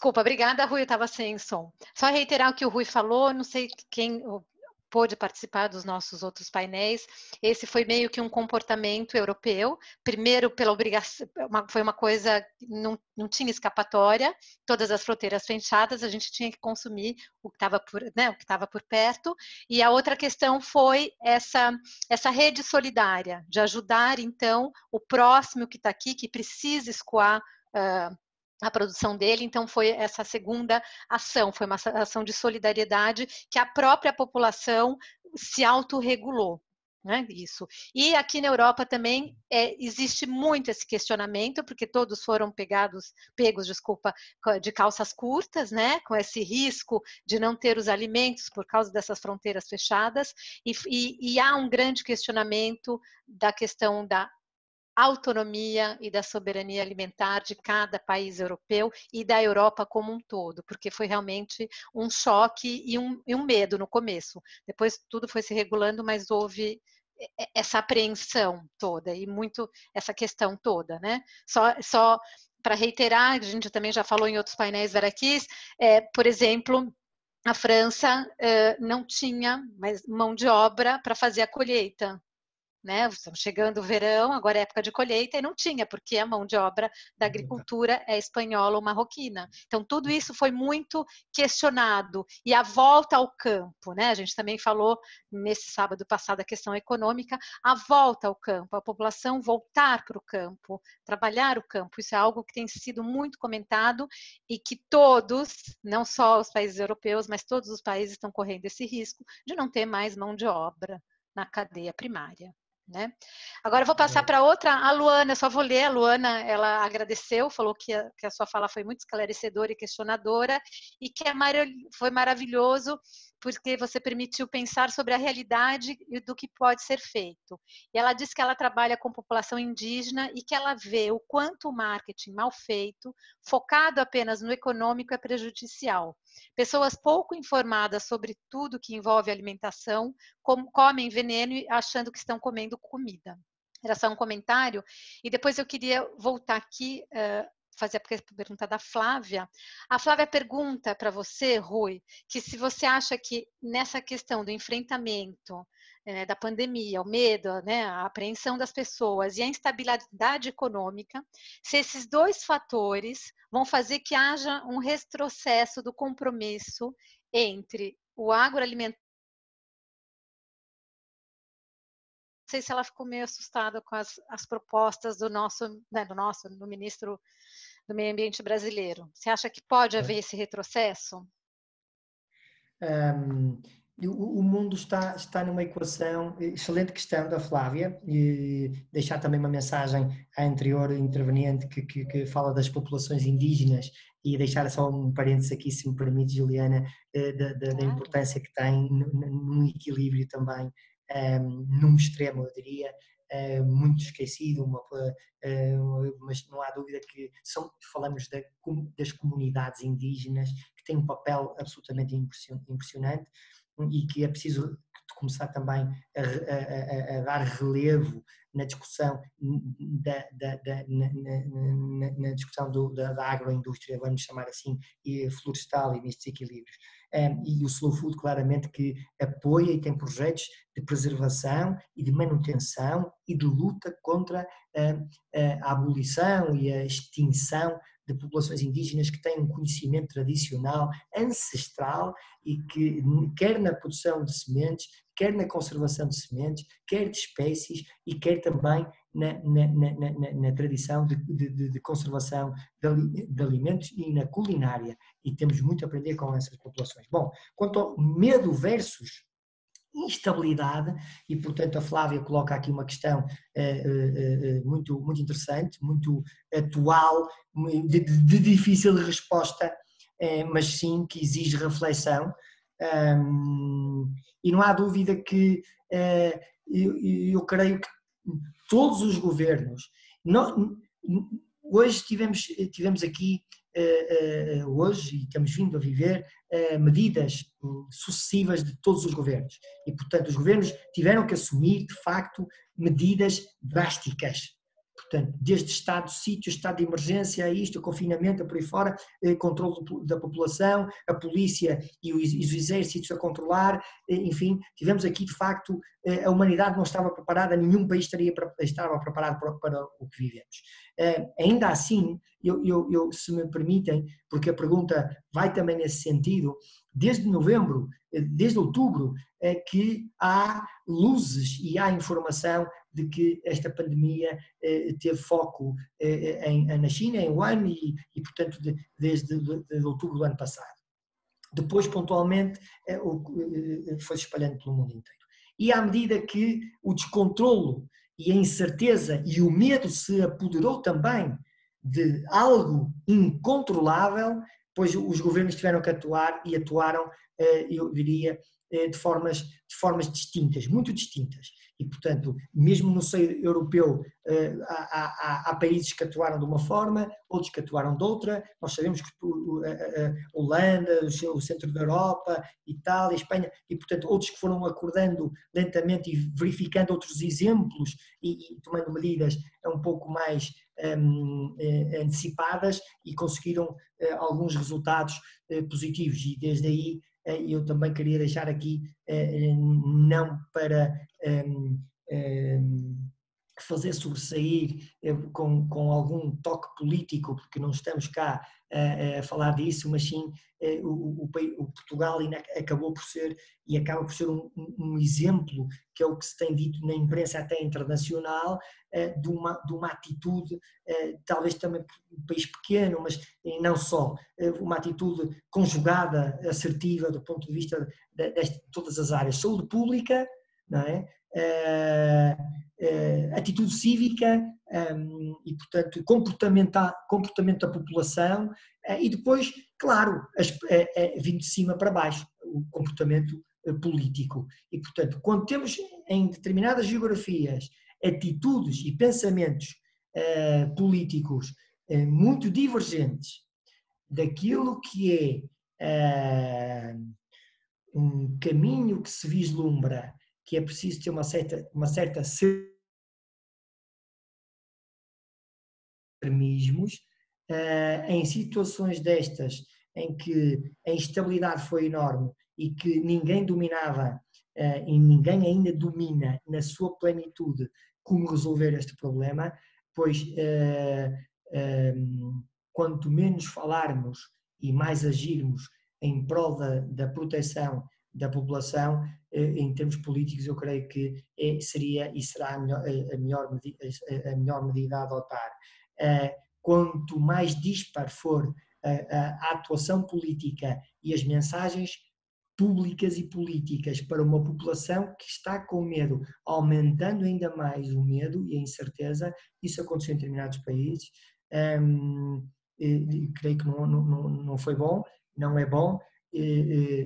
Desculpa, obrigada, Rui, eu estava sem som. Só reiterar o que o Rui falou, não sei quem pôde participar dos nossos outros painéis. Esse foi meio que um comportamento europeu, primeiro pela obrigação, foi uma coisa, não tinha escapatória, todas as fronteiras fechadas, a gente tinha que consumir o que estava por perto, e a outra questão foi essa rede solidária, de ajudar, então, o próximo que está aqui, que precisa escoar a produção dele, então foi essa segunda ação, foi uma ação de solidariedade que a própria população se autorregulou, né, isso. E aqui na Europa também existe muito esse questionamento, porque todos foram pegos, de calças curtas, né, com esse risco de não ter os alimentos por causa dessas fronteiras fechadas, e há um grande questionamento da questão da autonomia e da soberania alimentar de cada país europeu e da Europa como um todo, porque foi realmente um choque e um medo no começo. Depois tudo foi se regulando, mas houve essa apreensão toda e muito essa questão toda, né? Só para reiterar, a gente também já falou em outros painéis Veraquis, por exemplo, a França não tinha mais mão de obra para fazer a colheita. Né? Estamos chegando o verão, agora é época de colheita, e não tinha, porque a mão de obra da agricultura é espanhola ou marroquina. Então, tudo isso foi muito questionado. E a volta ao campo, né? A gente também falou nesse sábado passado a questão econômica, a volta ao campo, a população voltar para o campo, trabalhar o campo. Isso é algo que tem sido muito comentado e que todos, não só os países europeus, mas todos os países estão correndo esse risco de não ter mais mão de obra na cadeia primária. Né? Agora eu vou passar para outra, a Luana, eu só vou ler, a Luana, ela agradeceu, falou que a sua fala foi muito esclarecedora e questionadora, e que foi maravilhoso, porque você permitiu pensar sobre a realidade e do que pode ser feito. E ela disse que ela trabalha com população indígena e que ela vê o quanto o marketing mal feito, focado apenas no econômico, é prejudicial. Pessoas pouco informadas sobre tudo que envolve alimentação, comem veneno achando que estão comendo comida. Era só um comentário. E depois eu queria voltar aqui, fazer a pergunta da Flávia. A Flávia pergunta para você, Rui, que se você acha que nessa questão do enfrentamento da pandemia, o medo, né, a apreensão das pessoas e a instabilidade econômica, se esses dois fatores vão fazer que haja um retrocesso do compromisso entre o agroalimentar. Não sei se ela ficou meio assustada com as propostas do ministro do Meio Ambiente brasileiro. Você acha que pode haver esse retrocesso? O mundo está numa equação, excelente questão da Flávia, e deixar também uma mensagem à anterior interveniente que fala das populações indígenas, e deixar só um parênteses aqui, se me permite, Juliana, da importância que tem num equilíbrio também, num extremo, eu diria, muito esquecido, mas não há dúvida que falamos das comunidades indígenas, que têm um papel absolutamente impressionante, e que é preciso começar também a dar relevo na discussão na discussão da agroindústria, vamos chamar assim, e florestal, e nestes equilíbrios. E o Slow Food claramente que apoia e tem projetos de preservação e de manutenção e de luta contra a abolição e a extinção de populações indígenas que têm um conhecimento tradicional, ancestral, e que quer na produção de sementes, quer na conservação de sementes, quer de espécies e quer também na tradição de conservação de alimentos e na culinária. E temos muito a aprender com essas populações. Bom, quanto ao medo versus instabilidade, e portanto a Flávia coloca aqui uma questão muito, muito interessante, muito atual, de difícil resposta, mas sim que exige reflexão, e não há dúvida que eu creio que todos os governos, hoje tivemos aqui, hoje, e temos vindo a viver, medidas sucessivas de todos os governos, e portanto os governos tiveram que assumir de facto medidas drásticas. Portanto, desde estado de sítio, estado de emergência, isto, confinamento, por aí fora, controle da população, a polícia e os exércitos a controlar, enfim, tivemos aqui de facto, a humanidade não estava preparada, nenhum país estava preparado para o que vivemos. Ainda assim, se me permitem, porque a pergunta vai também nesse sentido, desde novembro, desde outubro, que há luzes e há informação de que esta pandemia teve foco na China, em Wuhan, e portanto, desde outubro do ano passado. Depois, pontualmente, foi se espalhando pelo mundo inteiro. E à medida que o descontrolo e a incerteza e o medo se apoderou também de algo incontrolável, pois os governos tiveram que atuar e atuaram, eu diria, de formas distintas, muito distintas. E, portanto, mesmo no seio europeu, há países que atuaram de uma forma, outros que atuaram de outra. Nós sabemos que a Holanda, o centro da Europa, Itália, Espanha, e, portanto, outros que foram acordando lentamente e verificando outros exemplos e tomando medidas um pouco mais antecipadas e conseguiram alguns resultados positivos. E desde aí eu também queria deixar aqui, não para fazer sobressair com algum toque político, porque não estamos cá a falar disso, mas sim o Portugal acabou por ser e acaba por ser um exemplo, que é o que se tem dito na imprensa até internacional, de uma atitude, talvez também um país pequeno, mas não só, uma atitude conjugada, assertiva do ponto de vista de todas as áreas, saúde pública, não é? Atitude cívica e, portanto, comportamento da população e depois, claro, vindo de cima para baixo, o comportamento político. E, portanto, quando temos em determinadas geografias atitudes e pensamentos políticos muito divergentes daquilo que é um caminho que se vislumbra, que é preciso ter uma certa extremismos, em situações destas em que a instabilidade foi enorme e que ninguém dominava e ninguém ainda domina na sua plenitude como resolver este problema, pois quanto menos falarmos e mais agirmos em prol da proteção da população, em termos políticos, eu creio que seria e será a melhor medida a adotar. Quanto mais dispar for a atuação política e as mensagens públicas e políticas para uma população que está com medo, aumentando ainda mais o medo e a incerteza, isso aconteceu em determinados países, creio que não foi bom, não é bom,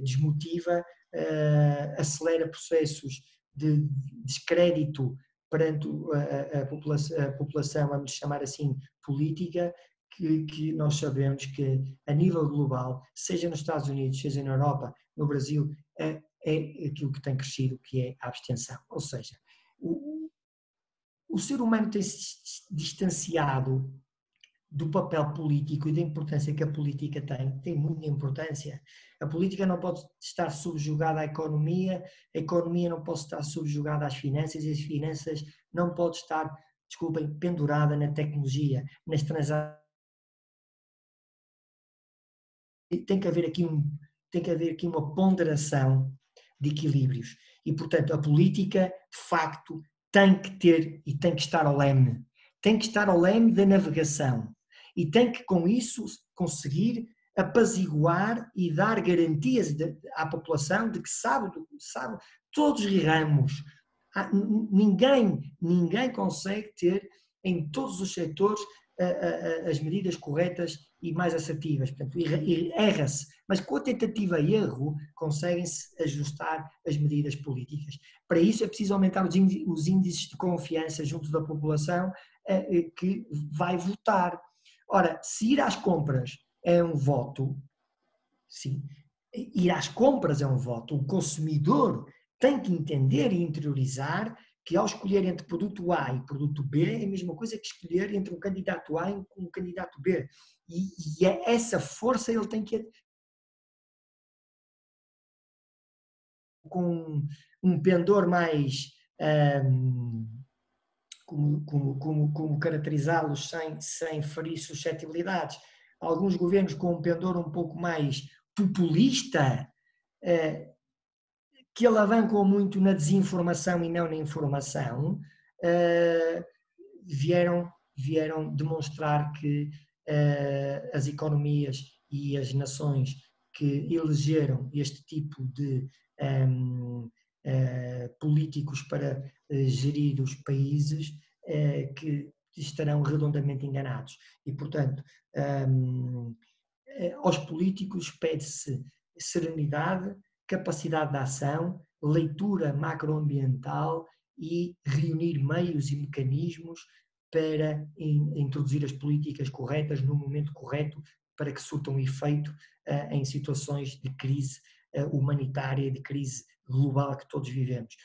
desmotiva, acelera processos de descrédito perante a população, vamos chamar assim, política, que nós sabemos que a nível global, seja nos Estados Unidos, seja na Europa, no Brasil, é aquilo que tem crescido, que é a abstenção. Ou seja, o ser humano tem se distanciado do papel político e da importância que a política tem muita importância. A política não pode estar subjugada à economia, a economia não pode estar subjugada às finanças e as finanças não podem estar, desculpem, pendurada na tecnologia, nas transações. Tem que haver aqui uma ponderação de equilíbrios e, portanto, a política, de facto, tem que ter e tem que estar ao leme. Tem que estar ao leme da navegação e tem que, com isso, conseguir apaziguar e dar garantias à população de que sabe, todos erramos. Ninguém consegue ter em todos os setores as medidas corretas e mais assertivas. Portanto, erra-se, mas com a tentativa e erro conseguem-se ajustar as medidas políticas. Para isso é preciso aumentar os índices de confiança junto da população que vai votar. Ora, se ir às compras é um voto, sim, ir às compras é um voto, o consumidor tem que entender e interiorizar que ao escolher entre produto A e produto B é a mesma coisa que escolher entre um candidato A e um candidato B. E essa força ele tem que... Com um pendor mais... como caracterizá-los sem ferir suscetibilidades. Alguns governos com um pendor um pouco mais populista, que alavancam muito na desinformação e não na informação, vieram demonstrar que as economias e as nações que elegeram este tipo de políticos para gerir os países, que estarão redondamente enganados. E, portanto, aos políticos pede-se serenidade, capacidade de ação, leitura macroambiental e reunir meios e mecanismos para introduzir as políticas corretas no momento correto para que surtam efeito em situações de crise humanitária, de crise global que todos vivemos.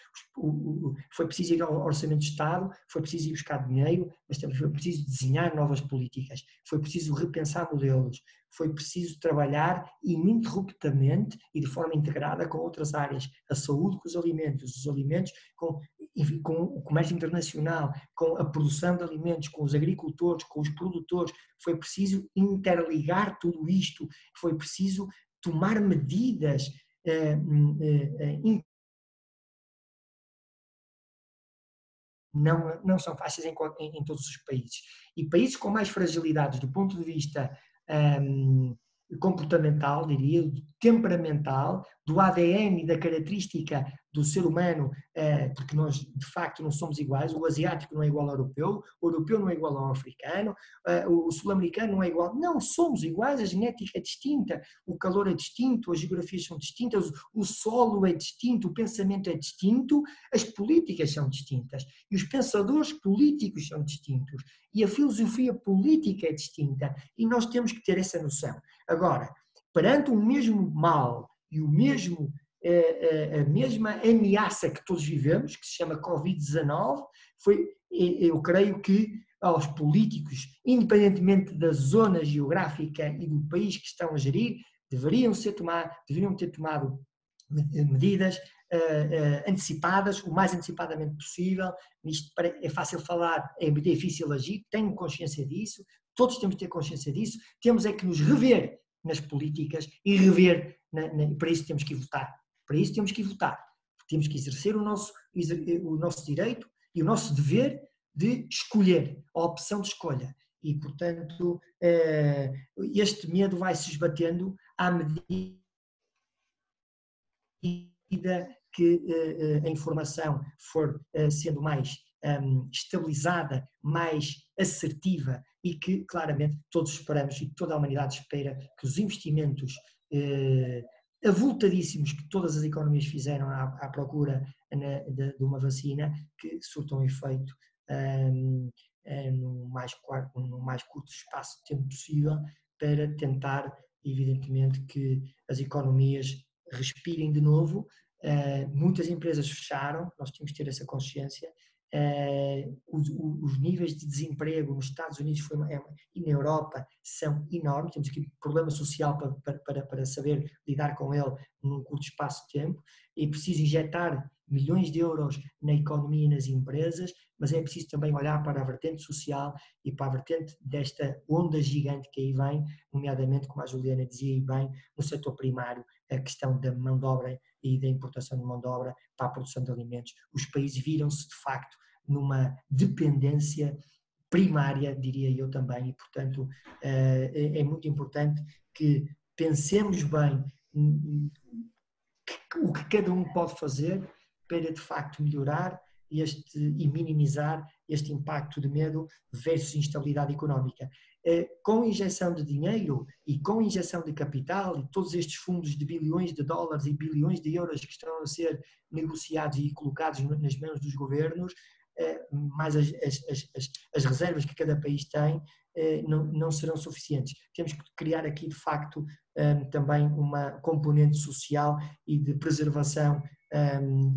Foi preciso ir ao Orçamento de Estado, foi preciso ir buscar dinheiro, mas também foi preciso desenhar novas políticas, foi preciso repensar modelos, foi preciso trabalhar ininterruptamente e de forma integrada com outras áreas, a saúde com os alimentos com o comércio internacional, com a produção de alimentos, com os agricultores, com os produtores. Foi preciso interligar tudo isto, foi preciso tomar medidas não são fáceis em todos os países. E países com mais fragilidades do ponto de vista comportamental, diria, temperamental, do ADN e da característica do ser humano, porque nós de facto não somos iguais, o asiático não é igual ao europeu, o europeu não é igual ao africano, o sul-americano não é igual, não somos iguais, a genética é distinta, o calor é distinto, as geografias são distintas, o solo é distinto, o pensamento é distinto, as políticas são distintas e os pensadores políticos são distintos e a filosofia política é distinta e nós temos que ter essa noção. Agora, perante o mesmo mal e a mesma ameaça que todos vivemos, que se chama Covid-19, eu creio que aos políticos, independentemente da zona geográfica e do país que estão a gerir, deveriam ter tomado medidas antecipadas, o mais antecipadamente possível. Isto é fácil falar, é difícil agir, tenho consciência disso, todos temos que ter consciência disso, temos é que nos rever nas políticas e rever, para isso temos que votar. Para isso temos que votar. Temos que exercer o nosso direito e o nosso dever de escolher, a opção de escolha. E, portanto, este medo vai se esbatendo à medida que a informação for sendo mais estabilizada, mais assertiva e que, claramente, todos esperamos e toda a humanidade espera que os investimentos avultadíssimos que todas as economias fizeram à procura de uma vacina, que surtam efeito no mais curto espaço de tempo possível para tentar, evidentemente, que as economias respirem de novo. Muitas empresas fecharam, nós temos que ter essa consciência. Os níveis de desemprego nos Estados Unidos e na Europa são enormes, temos aqui problema social para saber lidar com ele num curto espaço de tempo, é preciso injetar milhões de euros na economia e nas empresas, mas é preciso também olhar para a vertente social e para a vertente desta onda gigante que aí vem, nomeadamente, como a Juliana dizia aí bem, no setor primário, a questão da mão de obra e da importação de mão de obra para a produção de alimentos. Os países viram-se, de facto, numa dependência primária, diria eu também, e, portanto, é muito importante que pensemos bem o que cada um pode fazer para, de facto, melhorar e minimizar este impacto de medo versus instabilidade económica. Com injeção de dinheiro e com injeção de capital e todos estes fundos de bilhões de dólares e bilhões de euros que estão a ser negociados e colocados nas mãos dos governos, mais as reservas que cada país tem, não serão suficientes. Temos que criar aqui, de facto, também uma componente social e de preservação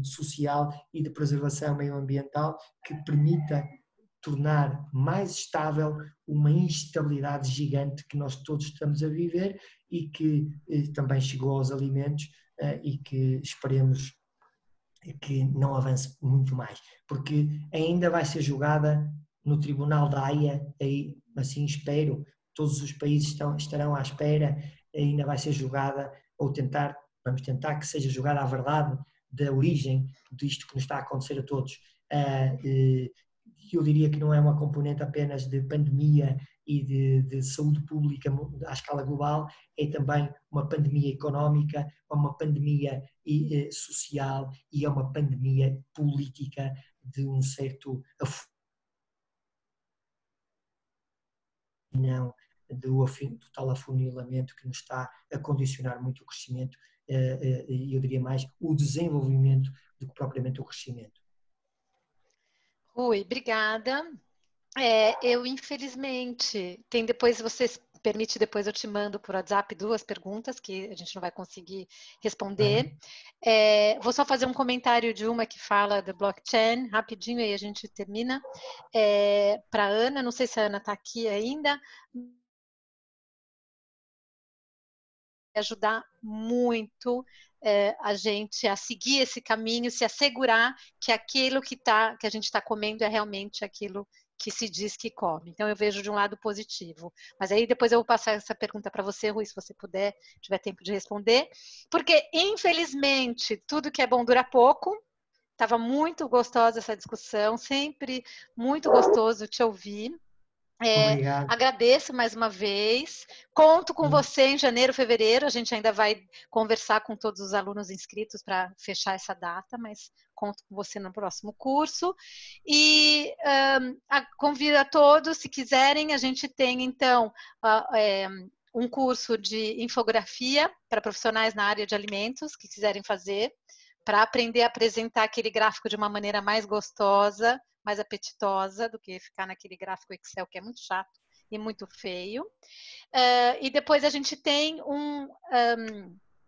social e de preservação meioambiental que permita tornar mais estável uma instabilidade gigante que nós todos estamos a viver e que também chegou aos alimentos e que esperemos que não avance muito mais, porque ainda vai ser julgada no Tribunal da Haia, aí, assim espero, todos os países estarão à espera, ainda vai ser julgada, ou vamos tentar que seja julgada a verdade da origem disto que nos está a acontecer a todos. Eu diria que não é uma componente apenas de pandemia e de saúde pública à escala global, é também uma pandemia económica, uma pandemia social e é uma pandemia política de um certo não do tal afunilamento que nos está a condicionar muito o crescimento e eu diria mais o desenvolvimento do que propriamente o crescimento. Rui, obrigada. Eu, infelizmente, depois vocês permite, depois eu te mando por WhatsApp 2 perguntas que a gente não vai conseguir responder. Vou só fazer um comentário de uma que fala do blockchain, rapidinho, aí a gente termina. Para a Ana, não sei se a Ana está aqui ainda. Ajudar muito a gente a seguir esse caminho, se assegurar que aquilo que a gente está comendo é realmente aquilo que se diz que come. Então, eu vejo de um lado positivo. Mas aí depois eu vou passar essa pergunta para você, Rui, se você puder, tiver tempo de responder. Porque, infelizmente, tudo que é bom dura pouco. Estava muito gostosa essa discussão, sempre muito gostoso te ouvir. Agradeço mais uma vez. Conto com você em janeiro, fevereiro. A gente ainda vai conversar com todos os alunos inscritos para fechar essa data, mas conto com você no próximo curso. E convido a todos, se quiserem, a gente tem então um curso de infografia para profissionais na área de alimentos que quiserem fazer, para aprender a apresentar aquele gráfico de uma maneira mais gostosa, mais apetitosa do que ficar naquele gráfico Excel que é muito chato e muito feio. E depois a gente tem um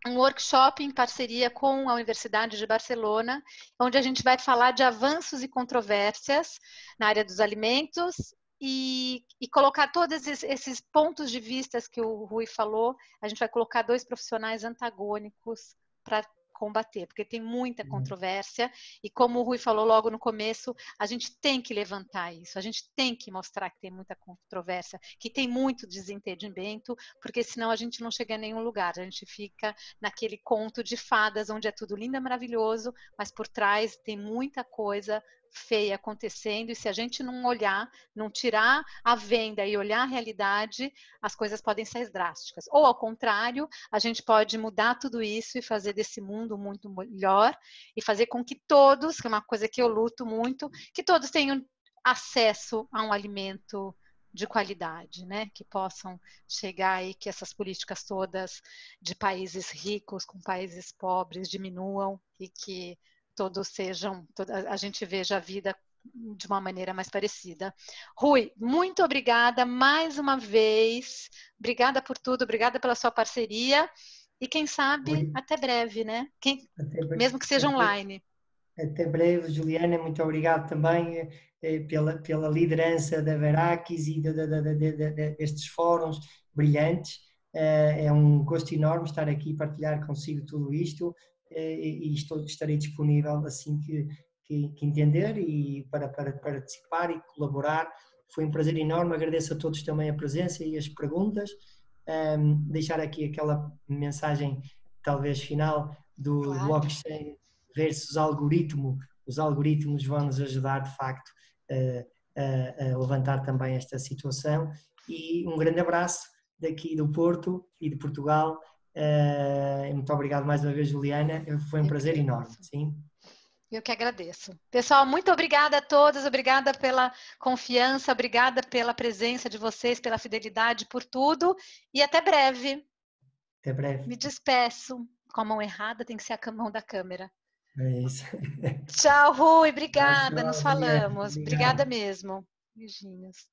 workshop em parceria com a Universidade de Barcelona, onde a gente vai falar de avanços e controvérsias na área dos alimentos e colocar todos esses pontos de vista que o Rui falou. A gente vai colocar 2 profissionais antagônicos para combater, porque tem muita controvérsia e como o Rui falou logo no começo, a gente tem que levantar isso, a gente tem que mostrar que tem muita controvérsia, que tem muito desentendimento, porque senão a gente não chega a nenhum lugar, a gente fica naquele conto de fadas onde é tudo lindo e maravilhoso, mas por trás tem muita coisa feia acontecendo e se a gente não olhar, não tirar a venda e olhar a realidade, as coisas podem ser drásticas. Ou ao contrário, a gente pode mudar tudo isso e fazer desse mundo muito melhor e fazer com que todos, que é uma coisa que eu luto muito, que todos tenham acesso a um alimento de qualidade, né? Que possam chegar aí, que essas políticas todas de países ricos com países pobres diminuam e que todos a gente veja a vida de uma maneira mais parecida. Rui, muito obrigada mais uma vez. Obrigada por tudo, obrigada pela sua parceria. E quem sabe, até breve, né? Mesmo que seja online. Até breve, Juliana. Muito obrigado também pela liderança da Verakis e destes fóruns brilhantes. É um gosto enorme estar aqui e partilhar consigo tudo isto. E estarei disponível assim que entender e para participar e colaborar. Foi um prazer enorme, agradeço a todos também a presença e as perguntas. Deixar aqui aquela mensagem, talvez final, do blockchain versus algoritmo. Os algoritmos vão nos ajudar, de facto, a levantar também esta situação. E um grande abraço daqui do Porto e de Portugal. Muito obrigado mais uma vez, Juliana. Foi um prazer enorme. Sim. Eu que agradeço. Pessoal, muito obrigada a todos, obrigada pela confiança, obrigada pela presença de vocês, pela fidelidade, por tudo. E até breve. Até breve. Me despeço. Com a mão errada tem que ser a mão da câmera. É isso. Tchau, Rui. Obrigada. Tchau, Nos falamos. Juliana. Obrigada mesmo. Beijinhos.